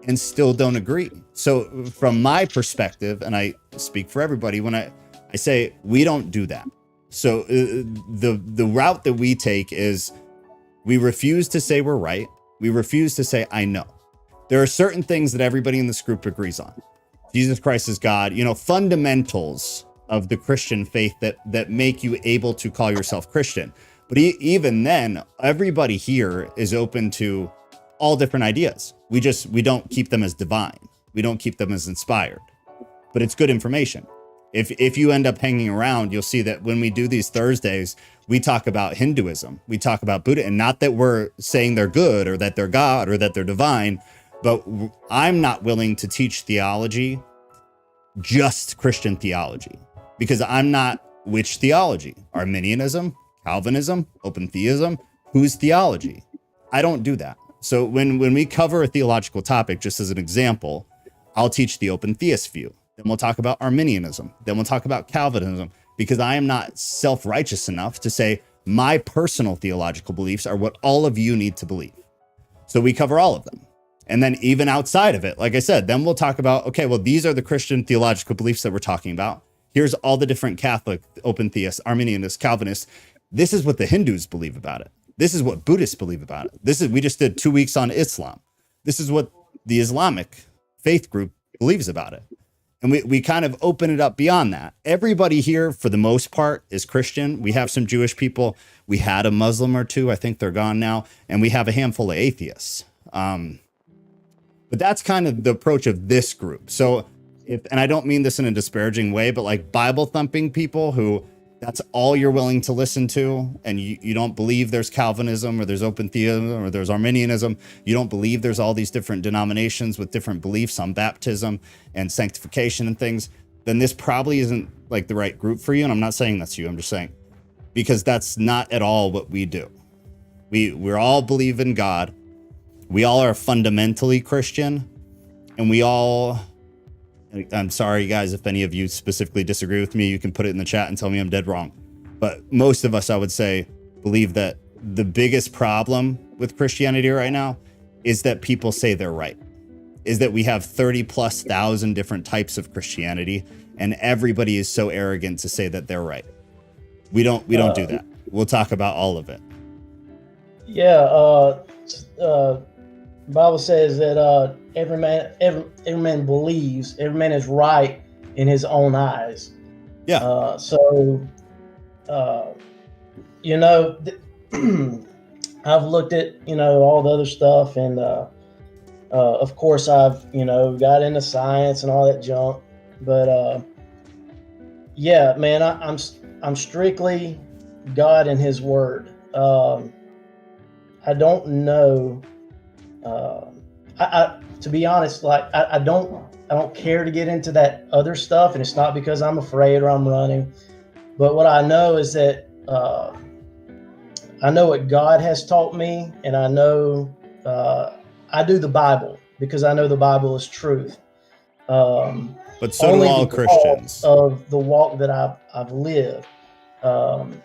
and still don't agree. So from my perspective, and I speak for everybody when I say we don't do that. So the route that we take is we refuse to say we're right. We refuse to say I know. There are certain things that everybody in this group agrees on. Jesus Christ is God, fundamentals of the Christian faith that make you able to call yourself Christian. But even then, everybody here is open to all different ideas. We don't keep them as divine. We don't keep them as inspired, but it's good information. If you end up hanging around, you'll see that when we do these Thursdays, we talk about Hinduism, we talk about Buddha, and not that we're saying they're good or that they're God or that they're divine, but I'm not willing to teach theology, just Christian theology. Because I'm not which theology? Arminianism, Calvinism, open theism, whose theology? I don't do that. So when we cover a theological topic, just as an example, I'll teach the open theist view. Then we'll talk about Arminianism. Then we'll talk about Calvinism, because I am not self-righteous enough to say my personal theological beliefs are what all of you need to believe. So we cover all of them. And then even outside of it, like I said, then we'll talk about, okay, well, these are the Christian theological beliefs that we're talking about. Here's all the different Catholic, open theists, Arminianists, Calvinists. This is what the Hindus believe about it. This is what Buddhists believe about it. We just did 2 weeks on Islam. This is what the Islamic faith group believes about it. And we kind of open it up beyond that. Everybody here, for the most part, is Christian. We have some Jewish people. We had a Muslim or two. I think they're gone now. And we have a handful of atheists. But that's kind of the approach of this group. So and I don't mean this in a disparaging way, but like Bible thumping people who that's all you're willing to listen to, and you don't believe there's Calvinism or there's open theism or there's Arminianism. You don't believe there's all these different denominations with different beliefs on baptism and sanctification and things, then this probably isn't like the right group for you. And I'm not saying that's you. I'm just saying, because that's not at all what we do. We're all believe in God. We all are fundamentally Christian, and we all, I'm sorry, guys, if any of you specifically disagree with me, you can put it in the chat and tell me I'm dead wrong. But most of us, I would say, believe that the biggest problem with Christianity right now is that people say they're right, is that we have 30,000+ different types of Christianity, and everybody is so arrogant to say that they're right. We don't do that. We'll talk about all of it. Yeah, Bible says that every man believes, every man is right in his own eyes. Yeah. You know, I've looked at, all the other stuff, and of course I've, got into science and all that junk, but yeah, man, I'm strictly God and his word. I don't know. To be honest, like I don't care to get into that other stuff, and it's not because I'm afraid or I'm running. But what I know is that I know what God has taught me, and I know I do the Bible because I know the Bible is truth. But so do all Christians. Of the walk that I've lived, and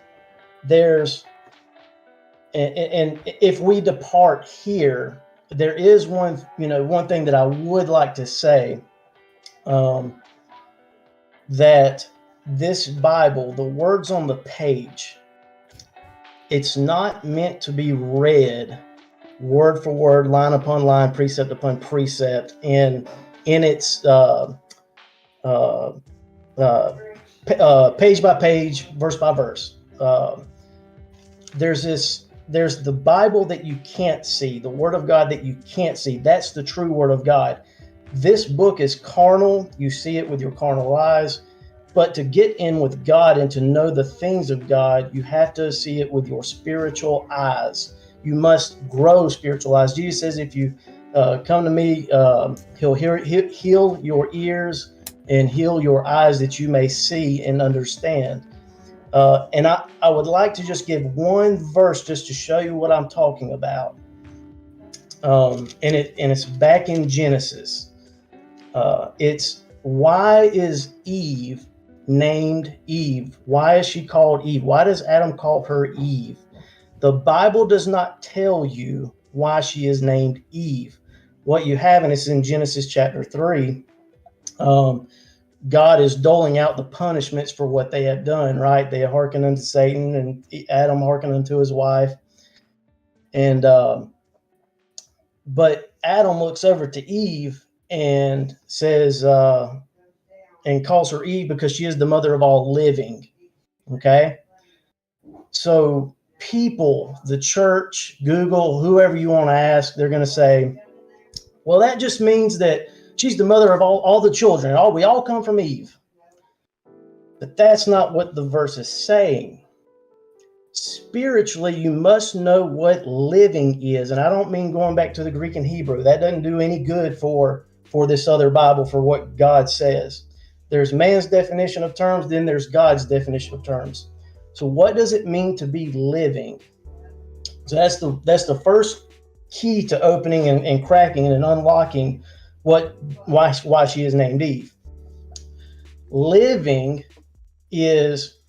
if we depart here, there is one thing that I would like to say, that this Bible, the words on the page, it's not meant to be read word for word, line upon line, precept upon precept, in its page by page, verse by verse. There's the Bible that you can't see, the Word of God that you can't see. That's the true Word of God. This book is carnal. You see it with your carnal eyes. But to get in with God and to know the things of God, you have to see it with your spiritual eyes. You must grow spiritual eyes. Jesus says, if you come to me, he'll heal your ears and heal your eyes that you may see and understand. And I would like to just give one verse just to show you what I'm talking about. And it's back in Genesis. It's, why is Eve named Eve? Why is she called Eve? Why does Adam call her Eve? The Bible does not tell you why she is named Eve. What you have, and it's in Genesis chapter 3, God is doling out the punishments for what they have done, right? They hearken unto Satan, and Adam hearkened unto his wife. And but Adam looks over to Eve and says, and calls her Eve because she is the mother of all living. Okay? So people, the church, Google, whoever you want to ask, they're going to say, well, that just means that she's the mother of all the children. We all come from Eve. But that's not what the verse is saying. Spiritually, you must know what living is. And I don't mean going back to the Greek and Hebrew. That doesn't do any good for this other Bible, for what God says. There's man's definition of terms, then there's God's definition of terms. So what does it mean to be living? So that's the first key to opening and cracking and unlocking why she is named Eve. Living is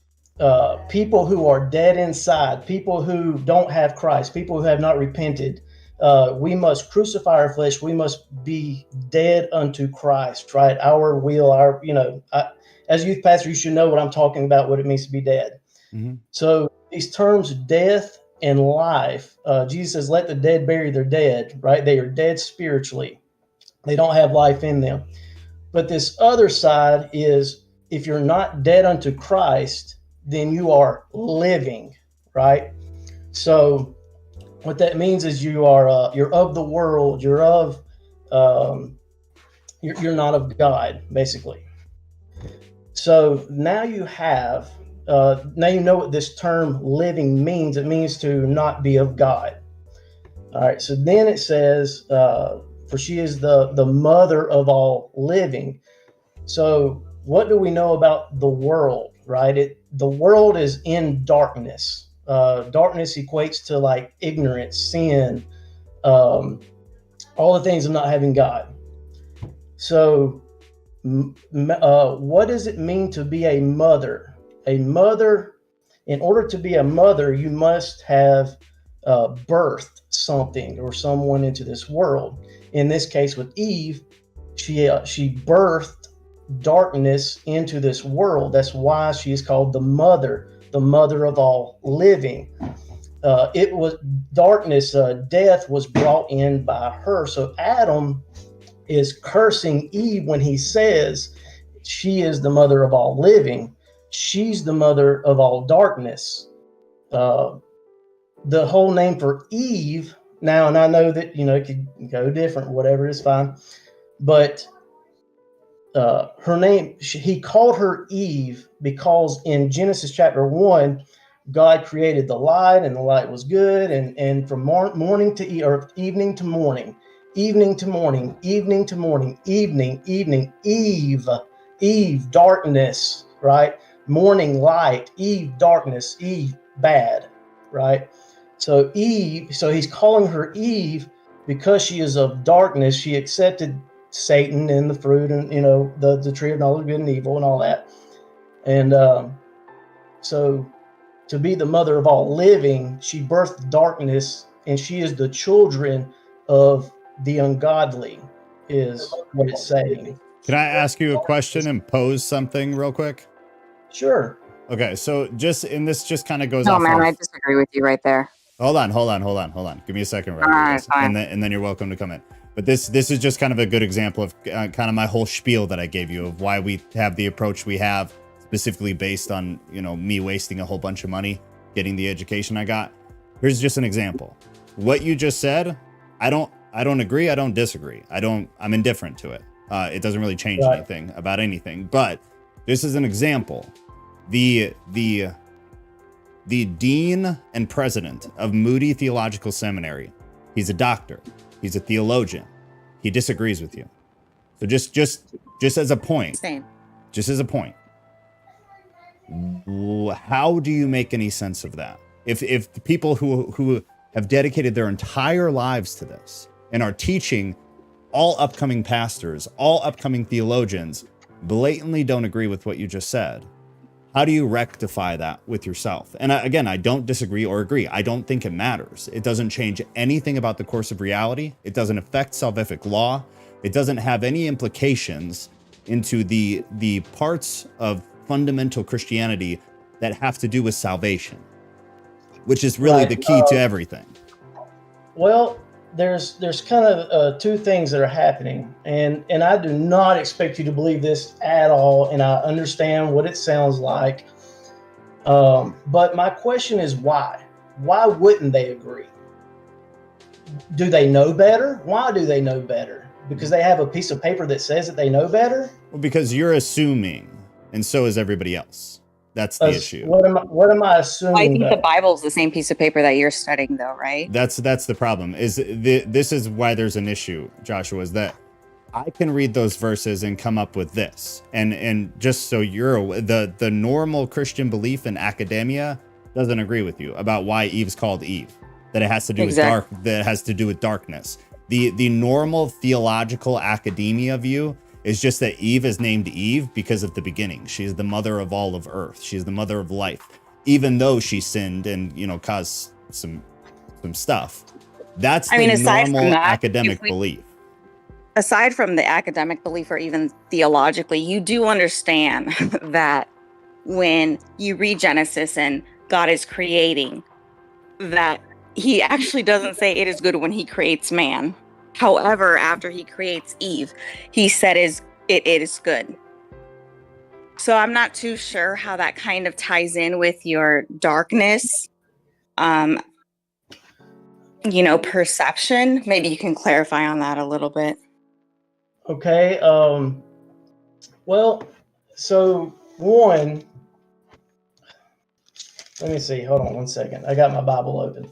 people who are dead inside, people who don't have Christ, people who have not repented. We must crucify our flesh. We must be dead unto Christ, right? Our will, as a youth pastor, you should know what I'm talking about, what it means to be dead. Mm-hmm. So these terms, death and life, Jesus says, let the dead bury their dead, right? They are dead spiritually. They don't have life in them. But this other side is, if you're not dead unto Christ, then you are living, right? So what that means is you're of the world, you're not of God, basically. So now you have, now you know what this term living means. It means to not be of God. All right, so then it says, for she is the mother of all living. So what do we know about the world, right? The world is in darkness. Darkness equates to like ignorance, sin, all the things of not having God. So what does it mean to be a mother? A mother, in order to be a mother, you must have birthed something or someone into this world. In this case with Eve, she birthed darkness into this world. That's why she is called the mother of all living. It was darkness, death was brought in by her. So Adam is cursing Eve when he says she is the mother of all living. She's the mother of all darkness. The whole name for Eve now, and I know that, it could go different, whatever is fine, but her name, he called her Eve because in Genesis chapter 1, God created the light, and the light was good, and from morning to or evening to morning, evening to morning, evening to morning, evening, Eve, darkness, right? Morning, light, Eve, darkness, Eve, bad, right? So Eve, so he's calling her Eve because she is of darkness. She accepted Satan and the fruit, and the tree of knowledge of good and evil and all that. And so to be the mother of all living, she birthed darkness, and she is the children of the ungodly, is what it's saying. Can I ask you a question and pose something real quick? Sure. Okay, so this just kind of goes No, off man, of... I disagree with you right there. Hold on. Give me a second, Rodriguez, and then you're welcome to come in. But this is just kind of a good example of kind of my whole spiel that I gave you of why we have the approach we have, specifically based on, me wasting a whole bunch of money getting the education I got. Here's just an example. What you just said, I don't agree, I don't disagree. I'm indifferent to it. It doesn't really change anything about anything. But this is an example. The dean and president of Moody Theological Seminary, he's a doctor, he's a theologian, he disagrees with you. So just as a point, how do you make any sense of that? If the people who have dedicated their entire lives to this and are teaching all upcoming pastors, all upcoming theologians, blatantly don't agree with what you just said, how do you rectify that with yourself? And again, I don't disagree or agree. I don't think it matters. It doesn't change anything about the course of reality. It doesn't affect salvific law. It doesn't have any implications into the parts of fundamental Christianity that have to do with salvation, which is really the key to everything. Well, there's kind of two things that are happening, and I do not expect you to believe this at all, and I understand what it sounds like. But my question is why? Why wouldn't they agree? Do they know better? Why do they know better? Because they have a piece of paper that says that they know better? Well, because you're assuming, and so is everybody else. That's the issue. What am I assuming? I think the Bible's the same piece of paper that you're studying, though, right? That's the problem. This is why there's an issue, Joshua, is that I can read those verses and come up with this. And just so you're the normal Christian belief in academia doesn't agree with you about why Eve's called Eve. That it has to do with darkness. The normal theological academia view is just that Eve is named Eve because of the beginning. She is the mother of all of earth. She is the mother of life, even though she sinned and caused some stuff. That's the normal academic belief. Aside from the academic belief, or even theologically, you do understand that when you read Genesis and God is creating, that he actually doesn't say it is good when he creates man. However, after he creates Eve, he said it is good. So I'm not too sure how that kind of ties in with your darkness, perception. Maybe you can clarify on that a little bit. Okay. Well, so one, let me see. Hold on one second. I got my Bible open.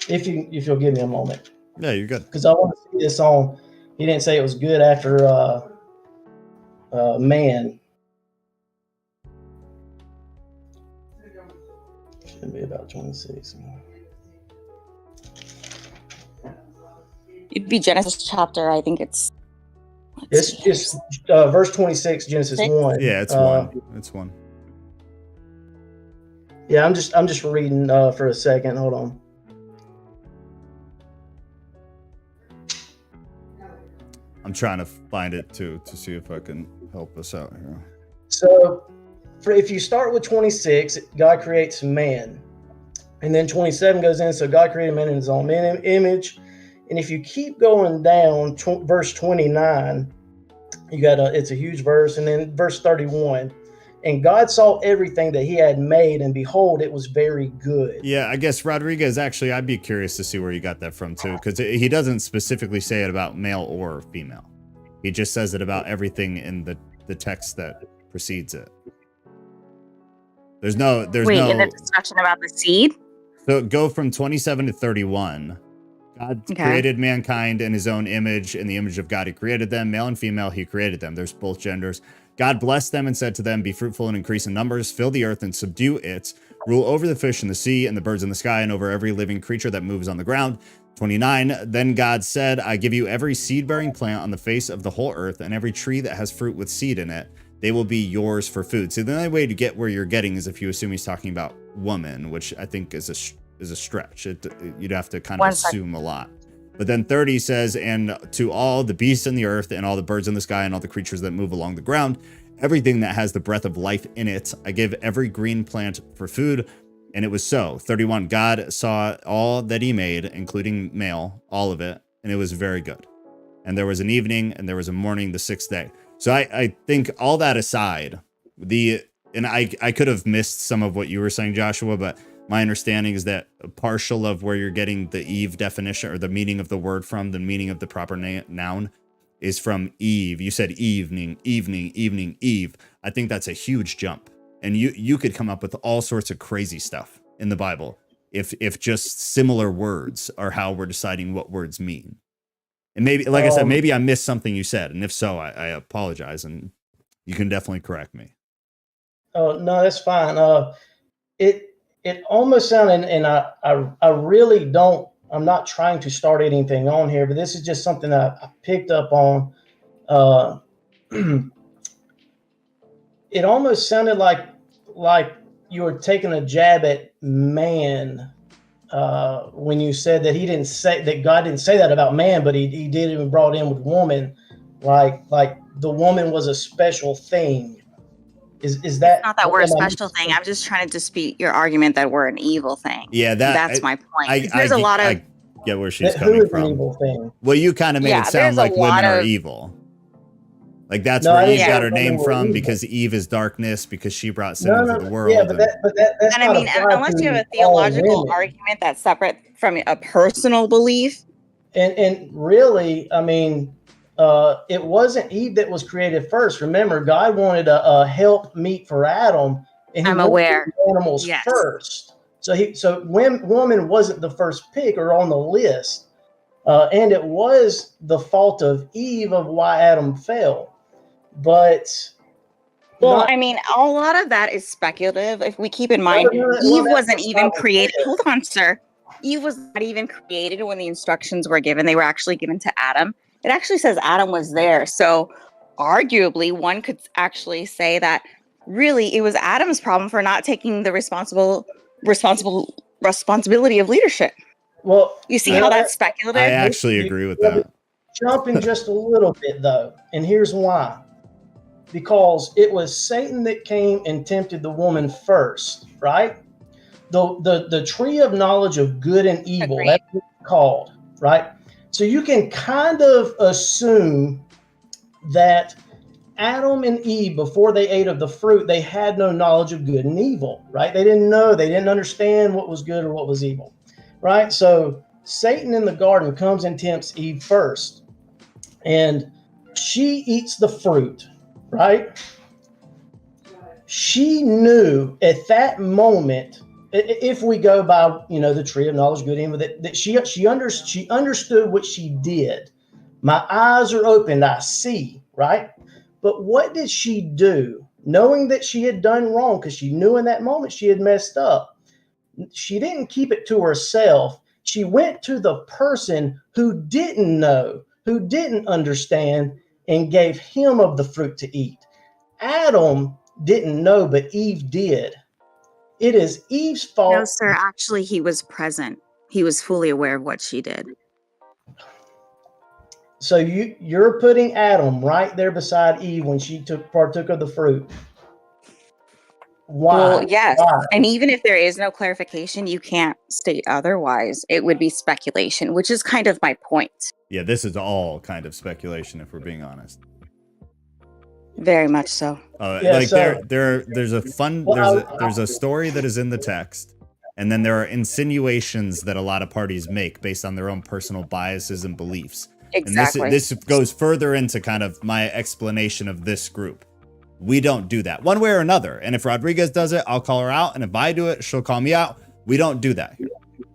If you'll give me a moment. Yeah, you're good. Because I want to see this on. He didn't say it was good after man. Should be about 26. It'd be Genesis chapter, I think it's verse 26, Genesis 1. Yeah, it's one. It's one. Yeah, I'm just reading for a second. Hold on. I'm trying to find it too to see if I can help us out here. So, if you start with 26, God creates man, and then 27 goes in. So God created man in His own image, and if you keep going down, verse 29, you got it's a huge verse, and then verse 31. And God saw everything that He had made, and behold, it was very good. Yeah, I guess Rodriguez, actually, I'd be curious to see where you got that from, too, because he doesn't specifically say it about male or female. He just says it about everything in the text that precedes it. Wait, in the discussion about the seed? So go from 27 to 31. God created mankind in His own image. In the image of God, He created them. Male and female, He created them. There's both genders. God blessed them and said to them, be fruitful and increase in numbers, fill the earth and subdue it, rule over the fish in the sea and the birds in the sky and over every living creature that moves on the ground. 29, then God said, I give you every seed-bearing plant on the face of the whole earth and every tree that has fruit with seed in it. They will be yours for food. So the only way to get where you're getting is if you assume He's talking about woman, which I think is a stretch. You'd have to kind of assume a lot. But then 30 says, and to all the beasts in the earth and all the birds in the sky and all the creatures that move along the ground, everything that has the breath of life in it, I give every green plant for food. And it was so. 31, God saw all that He made, including male, all of it, and it was very good. And there was an evening and there was a morning the sixth day. So I think all that aside, I could have missed some of what you were saying, Joshua, but my understanding is that a partial of where you're getting the Eve definition or the meaning of the word from, the meaning of the proper noun, is from Eve. You said evening, Eve. I think that's a huge jump. And you could come up with all sorts of crazy stuff in the Bible if just similar words are how we're deciding what words mean. And maybe, like I said, maybe I missed something you said. And if so, I apologize. And you can definitely correct me. Oh, no, that's fine. It almost sounded, and I really don't, I'm not trying to start anything on here, but this is just something that I picked up on. It almost sounded like you were taking a jab at man when you said that God didn't say that about man, but he did even brought in with woman, like the woman was a special thing. Is that it's not that we're a special thing? I'm just trying to dispute your argument that we're an evil thing. Yeah, that's my point. I get where she's coming from. An evil thing? Well, you kind of made it sound like women are evil. Like that's where Eve got her name from, because Eve is darkness, because she brought sin into the world. Yeah, but that's and I mean, unless you have a theological argument that's separate from a personal belief. And really, I mean, it wasn't Eve that was created first. Remember, God wanted a help meet for Adam, and I'm aware animals first. So woman wasn't the first pick or on the list, and it was the fault of Eve of why Adam fell. But I mean, a lot of that is speculative. If we keep in mind, Eve wasn't even created. Hold on, sir. Eve was not even created when the instructions were given. They were actually given to Adam. It actually says Adam was there. So arguably, one could actually say that really it was Adam's problem for not taking the responsibility of leadership. Well, you see how that's speculative? I actually agree with that. Jumping just a little bit, though, and here's why. Because it was Satan that came and tempted the woman first, right? The tree of knowledge of good and evil, that's what it's called, right? So you can kind of assume that Adam and Eve, before they ate of the fruit, they had no knowledge of good and evil, right? They didn't know, they didn't understand what was good or what was evil, right? So Satan in the garden comes and tempts Eve first, and she eats the fruit, right? She knew at that moment, if we go by, the tree of knowledge, good and evil, that she understood what she did. My eyes are opened, I see, right? But what did she do? Knowing that she had done wrong, because she knew in that moment she had messed up. She didn't keep it to herself. She went to the person who didn't know, who didn't understand, and gave him of the fruit to eat. Adam didn't know, but Eve did. It is Eve's fault. No, sir. Actually, he was present. He was fully aware of what she did. So you're putting Adam right there beside Eve when she partook of the fruit. Why? Well, yes. Why? And even if there is no clarification, you can't state otherwise. It would be speculation, which is kind of my point. Yeah, this is all kind of speculation, if we're being honest. Very much so. There's a story that is in the text, and then there are insinuations that a lot of parties make based on their own personal biases and beliefs. Exactly. And this goes further into kind of my explanation of this group. We don't do that one way or another. And if Rodriguez does it, I'll call her out. And if I do it, she'll call me out. We don't do that here.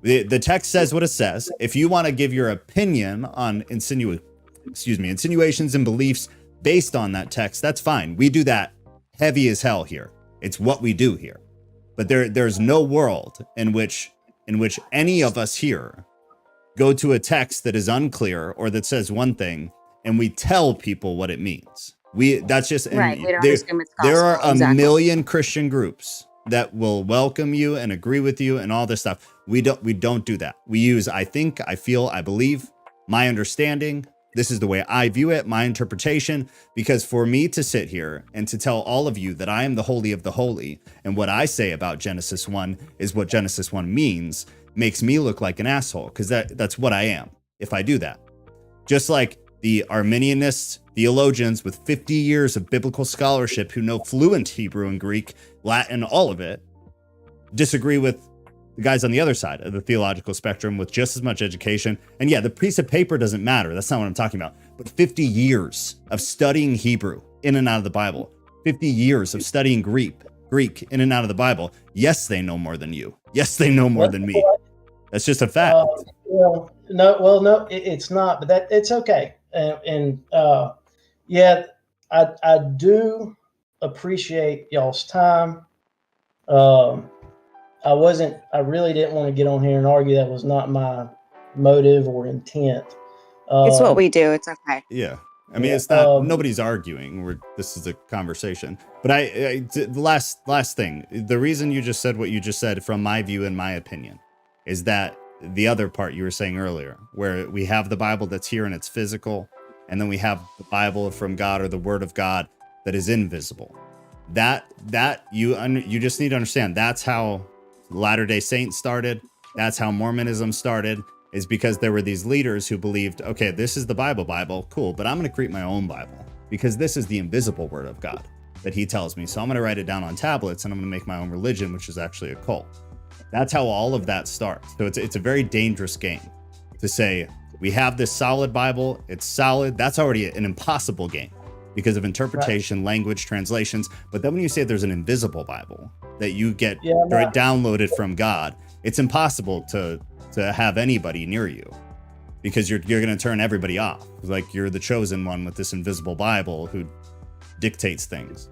The text says what it says. If you want to give your opinion on insinuations and beliefs based on that text, that's fine. We do that heavy as hell here. It's what we do here. But there's no world in which any of us here go to a text that is unclear or that says one thing and we tell people what it means. That's just right. There are a million Christian groups that will welcome you and agree with you and all this stuff. We don't do that. We use I think, I feel, I believe, my understanding. This is the way I view it, my interpretation, because for me to sit here and to tell all of you that I am the holy of the holy and what I say about Genesis 1 is what Genesis 1 means makes me look like an asshole, because that's what I am if I do that. Just like the Arminianist theologians with 50 years of biblical scholarship who know fluent Hebrew and Greek, Latin, all of it, disagree with the guys on the other side of the theological spectrum with just as much education. And yeah, the piece of paper doesn't matter. That's not what I'm talking about. But 50 years of studying Hebrew in and out of the Bible, 50 years of studying Greek in and out of the Bible. Yes, they know more than you. Yes, they know more than me. That's just a fact. No, it's not, but it's okay. Yeah, I do appreciate y'all's time. I really didn't want to get on here and argue. That was not my motive or intent. It's what we do. It's okay. Yeah. I mean, it's not, nobody's arguing. This is a conversation. But the last thing, the reason you just said what you just said from my view and my opinion is that the other part you were saying earlier, where we have the Bible that's here and it's physical, and then we have the Bible from God or the Word of God that is invisible. That you just need to understand. That's how Latter-day Saints started. That's how Mormonism started, is because there were these leaders who believed, okay, this is the Bible, cool, but I'm going to create my own Bible because this is the invisible Word of God that he tells me. So I'm going to write it down on tablets and I'm going to make my own religion, which is actually a cult. That's how all of that starts. So it's a very dangerous game to say we have this solid Bible. It's solid. That's already an impossible game because of interpretation, language, translations. But then when you say there's an invisible Bible that you get downloaded from God, it's impossible to have anybody near you because you're going to turn everybody off. Like you're the chosen one with this invisible Bible who dictates things.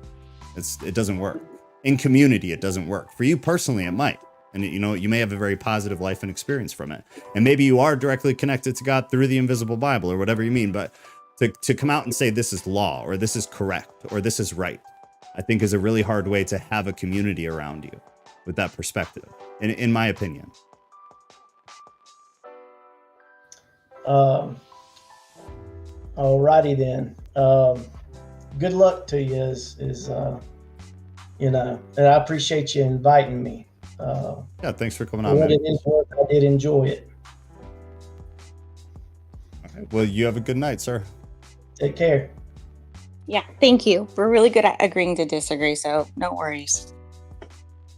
It doesn't work. In community, it doesn't work. For you personally, it might. And you may have a very positive life and experience from it. And maybe you are directly connected to God through the invisible Bible or whatever you mean. But to come out and say this is law or this is correct or this is right, I think is a really hard way to have a community around you with that perspective, in my opinion. Alrighty then. Good luck to you and I appreciate you inviting me. Yeah, thanks for coming on. I did enjoy it. All right, well, you have a good night, sir. Take care. Yeah, thank you. We're really good at agreeing to disagree, so no worries.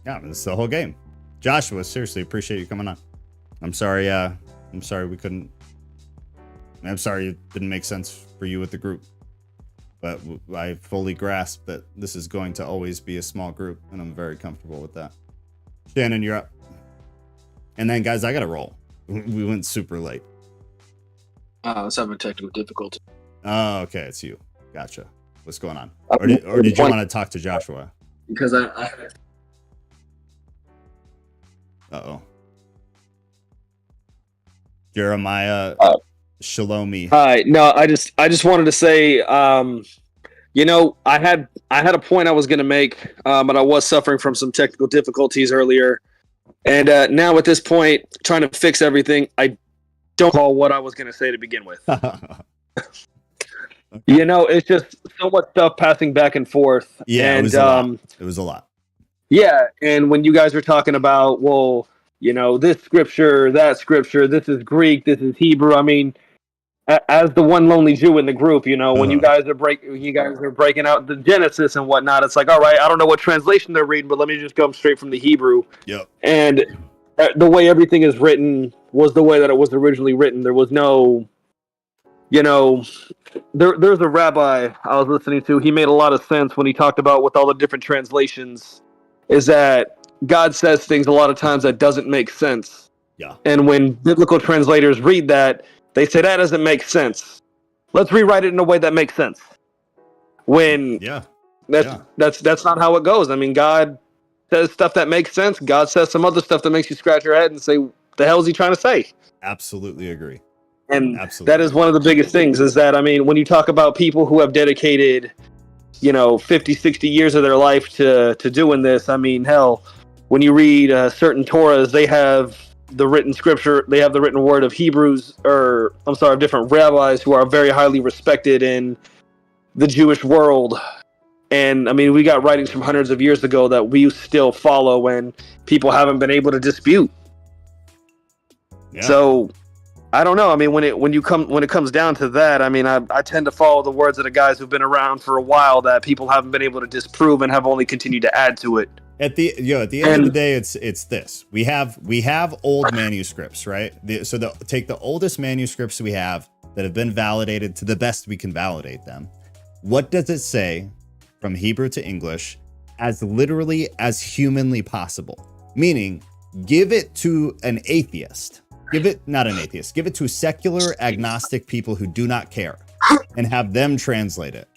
Yeah, this is the whole game. Joshua, seriously, appreciate you coming on. I'm sorry we couldn't. I'm sorry it didn't make sense for you with the group. But I fully grasp that this is going to always be a small group, and I'm very comfortable with that. Shannon, you're up. And then, guys, I got to roll. We went super late. I was having technical difficulty. Oh, okay, it's you. Gotcha. What's going on? Or did you want to talk to Joshua? Because I Uh-oh. Jeremiah Shalomi. Hi. No, I just wanted to say, I had a point I was going to make, but I was suffering from some technical difficulties earlier, and now at this point, trying to fix everything, I don't recall what I was going to say to begin with. Okay. It's just so much stuff passing back and forth. Yeah, and, it was a lot. It was a lot. Yeah, and when you guys were talking about, well, this scripture, that scripture, this is Greek, this is Hebrew. I mean, as the one lonely Jew in the group, when you guys are breaking out the Genesis and whatnot, it's like, all right, I don't know what translation they're reading, but let me just go straight from the Hebrew. Yep. And the way everything is written was the way that it was originally written. There was no, there's a rabbi I was listening to. He made a lot of sense when he talked about with all the different translations, is that God says things a lot of times that doesn't make sense. Yeah. And when biblical translators read that, they say that doesn't make sense. Let's rewrite it in a way that makes sense. When that's not how it goes. I mean, God says stuff that makes sense. God says some other stuff that makes you scratch your head and say, the hell is he trying to say? Absolutely agree. And Absolutely. that is one of the biggest things, is that, I mean, when you talk about people who have dedicated, 50, 60 years of their life to doing this, I mean, hell, when you read certain Torahs, they have the written scripture, they have the written word of different rabbis who are very highly respected in the Jewish world. And I mean, we got writings from hundreds of years ago that we still follow and people haven't been able to dispute. Yeah. So I don't know. I mean, when it comes down to that, I mean, I tend to follow the words of the guys who've been around for a while that people haven't been able to disprove and have only continued to add to it. At the end of the day, it's this. We have old manuscripts, right? Take the oldest manuscripts we have that have been validated to the best we can validate them. What does it say from Hebrew to English as literally as humanly possible? Meaning, give it to an atheist. Give it to secular agnostic people who do not care and have them translate it.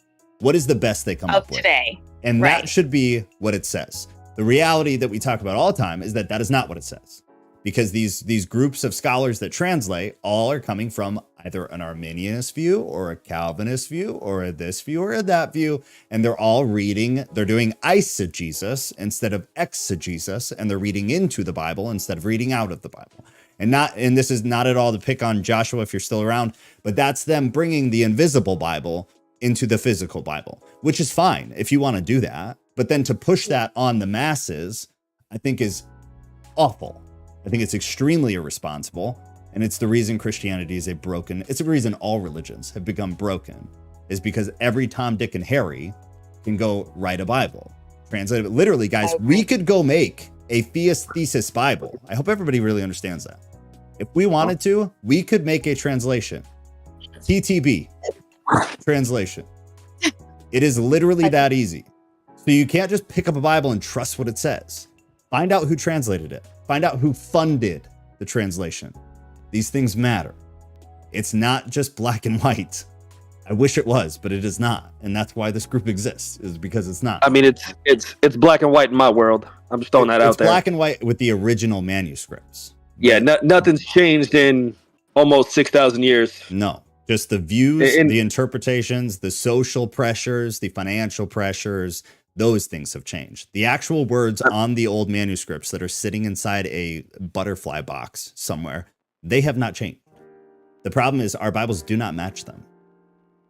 What is the best they come up with? Today. And Right. that should be what it says. The reality that we talk about all the time is that is not what it says. Because these groups of scholars that translate all are coming from either an Arminianist view or a Calvinist view or this view or that view. And they're doing eisegesis instead of exegesis. And they're reading into the Bible instead of reading out of the Bible. And this is not at all to pick on Joshua if you're still around, but that's them bringing the invisible Bible into the physical Bible, which is fine if you want to do that. But then to push that on the masses, I think is awful. I think it's extremely irresponsible. And it's the reason Christianity is it's the reason all religions have become broken, is because every Tom, Dick, and Harry can go write a Bible. Translate it. Literally, guys, we could go make a Theist Thesis Bible. I hope everybody really understands that. If we wanted to, we could make a translation. TTB translation. It is literally that easy. So you can't just pick up a Bible and trust what it says. Find out who translated it. Find out who funded the translation. These things matter. It's not just black and white. I wish it was, but it is not. And that's why this group exists, is because it's not. I mean, it's black and white in my world. I'm just throwing that out there. It's black and white with the original manuscripts. Yeah, nothing's changed in almost 6,000 years. No, just the views, the interpretations, the social pressures, the financial pressures, those things have changed. The actual words on the old manuscripts that are sitting inside a butterfly box somewhere, they have not changed. The problem is our Bibles do not match them.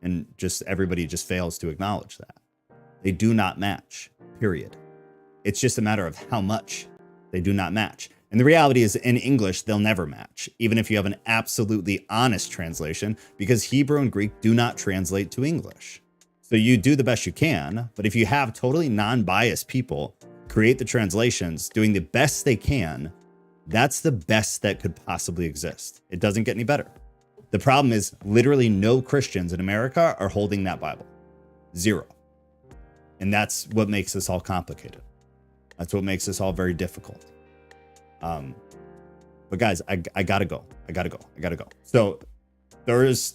And just everybody just fails to acknowledge that. They do not match, period. It's just a matter of how much they do not match. And the reality is, in English, they'll never match, even if you have an absolutely honest translation, because Hebrew and Greek do not translate to English. So you do the best you can, but if you have totally non-biased people create the translations doing the best they can, that's the best that could possibly exist. It doesn't get any better. The problem is literally no Christians in America are holding that Bible. Zero. And that's what makes this all complicated. That's what makes this all very difficult. But guys, I gotta go. I gotta go. So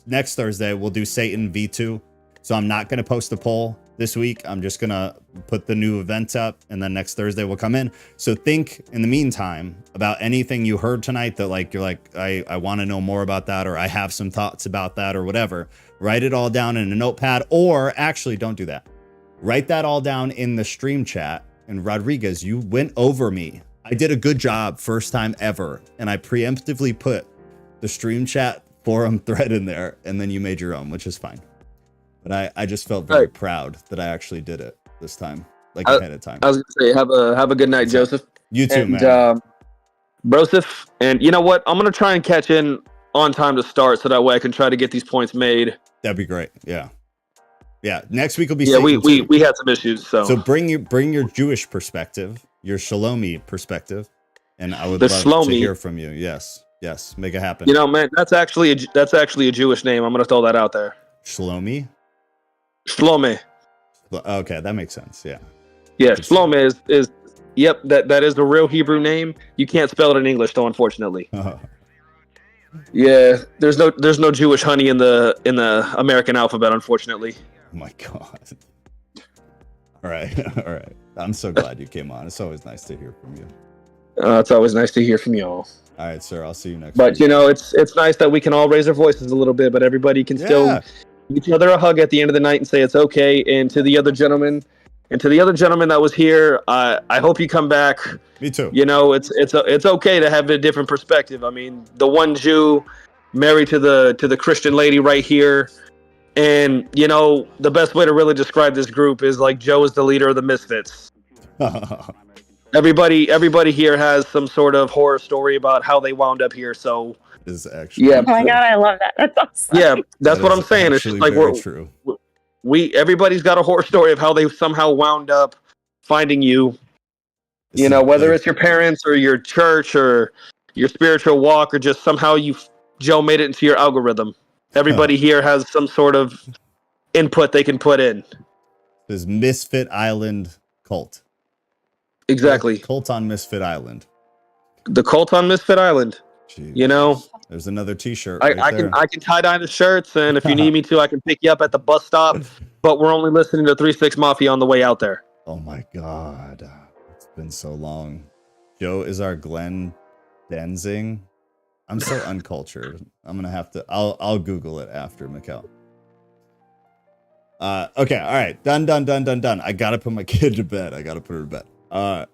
next Thursday, we'll do Satan V2. So I'm not going to post a poll this week. I'm just going to put the new events up, and then next Thursday we'll come in. So think in the meantime about anything you heard tonight that like, you're like, I want to know more about that, or I have some thoughts about that, or whatever. Write it all down in a notepad, or actually don't do that. Write that all down in the stream chat. And Rodriguez, you went over me. I did a good job first time ever. And I preemptively put the stream chat forum thread in there, and then you made your own, which is fine. But I just felt very proud that I actually did it this time, like ahead of time. I was gonna say, have a good night, Joseph. You too, and, man. Broseph, and you know what? I'm gonna try and catch in on time to start, so that way I can try to get these points made. That'd be great. Yeah. Next week will be. Yeah, we had some issues. So bring your Jewish perspective, your Shalomi perspective, and I would love to hear from you. Yes, make it happen. You know, man, that's actually a Jewish name. I'm gonna throw that out there. Shlomi. Okay, that makes sense. Yeah. Shlomi is yep, that is the real Hebrew name. You can't spell it in English though, unfortunately. Yeah, there's no Jewish honey in the American alphabet, unfortunately. Oh my God. All right. I'm so glad you came on. It's always nice to hear from you. It's always nice to hear from you all. All right, sir. I'll see you next But week. you know, it's nice that we can all raise our voices a little bit, but everybody can still give each other a hug at the end of the night and say it's okay. And to the other gentleman that was here, I hope you come back. Me too. You know, it's okay to have a different perspective. I mean, the one Jew married to the Christian lady right here. And you know, the best way to really describe this group is like Joe is the leader of the misfits. Everybody here has some sort of horror story about how they wound up here. So is actually Oh my God, I love that. That's awesome. Yeah, that's what I'm saying. It's just like true. Everybody's got a horror story of how they somehow wound up finding you. You know, whether it's your parents or your church or your spiritual walk, or just somehow Joe made it into your algorithm. Everybody here has some sort of input they can put in. This Misfit Island cult. Exactly. Cult on Misfit Island. The cult on Misfit Island. Jeez. You know, there's another T-shirt. I can tie dye the shirts, and if you need me to, I can pick you up at the bus stop. But we're only listening to 3-6 Mafia on the way out there. Oh my God, it's been so long. Joe is our Glenn Danzig. I'm so uncultured. I'm gonna have to. I'll Google it after, Mikkel. Okay, all right, done. I gotta put my kid to bed. I gotta put her to bed.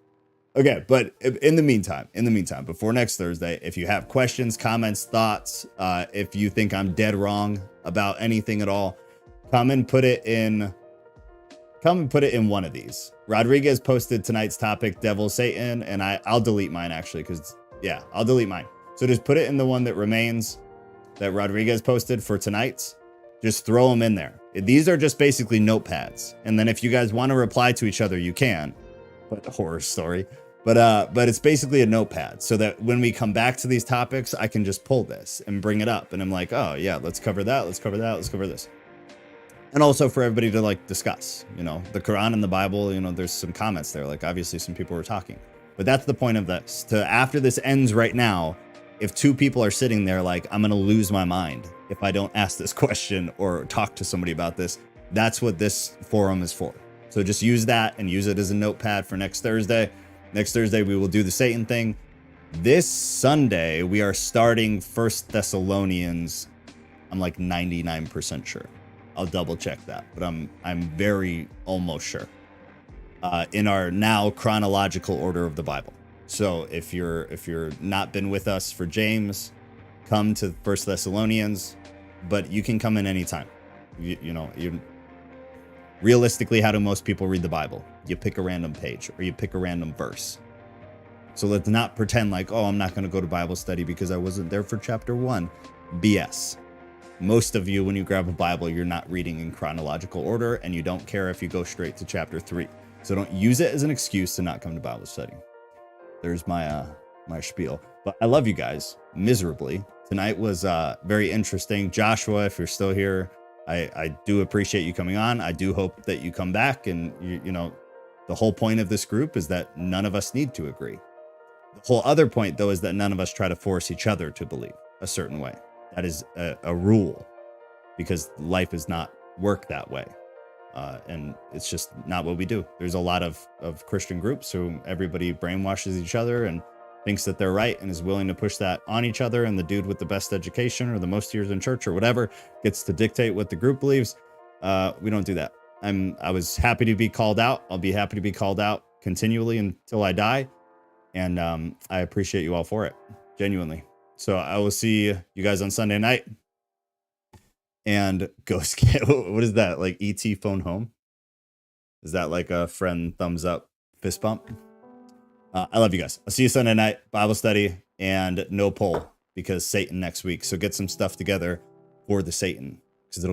Okay, but in the meantime, before next Thursday, if you have questions, comments, thoughts, if you think I'm dead wrong about anything at all, come and put it in one of these. Rodriguez posted tonight's topic, Devil, Satan, and I'll delete mine actually, because I'll delete mine. So just put it in the one that remains that Rodriguez posted for tonight's. Just throw them in there. These are just basically notepads. And then if you guys want to reply to each other, you can. But horror story. But it's basically a notepad, so that when we come back to these topics, I can just pull this and bring it up. And I'm like, oh yeah, let's cover that. Let's cover that. Let's cover this. And also for everybody to like discuss, you know, the Quran and the Bible, you know, there's some comments there. Like obviously some people were talking, but that's the point of this. After this ends right now, if two people are sitting there like, I'm going to lose my mind if I don't ask this question or talk to somebody about this, that's what this forum is for. So just use that and use it as a notepad for next Thursday. Next Thursday, we will do the Satan thing. This Sunday, we are starting 1 Thessalonians. I'm like 99% sure. I'll double check that, but I'm very almost sure. In our now chronological order of the Bible. So if you're not been with us for James, come to 1 Thessalonians, but you can come in anytime. Realistically, how do most people read the Bible? You pick a random page or you pick a random verse. So let's not pretend like, oh, I'm not going to go to Bible study because I wasn't there for chapter 1. BS. most of you, when you grab a Bible, you're not reading in chronological order, and you don't care if you go straight to chapter 3. So don't use it as an excuse to not come to Bible study. There's my my spiel. But I love you guys miserably. Tonight was very interesting. Joshua, if you're still here, I do appreciate you coming on. I do hope that you come back. And you know, the whole point of this group is that none of us need to agree. The whole other point, though, is that none of us try to force each other to believe a certain way. That is a rule, because life does not work that way. And it's just not what we do. There's a lot of Christian groups who everybody brainwashes each other and thinks that they're right and is willing to push that on each other. And the dude with the best education or the most years in church or whatever gets to dictate what the group believes. We don't do that. I was happy to be called out. I'll be happy to be called out continually until I die. And I appreciate you all for it, genuinely. So I will see you guys on Sunday night. And Ghost Kid, what is that? Like ET phone home? Is that like a friend thumbs up fist bump? I love you guys. I'll see you Sunday night, Bible study, and no poll because Satan next week. So get some stuff together for the Satan.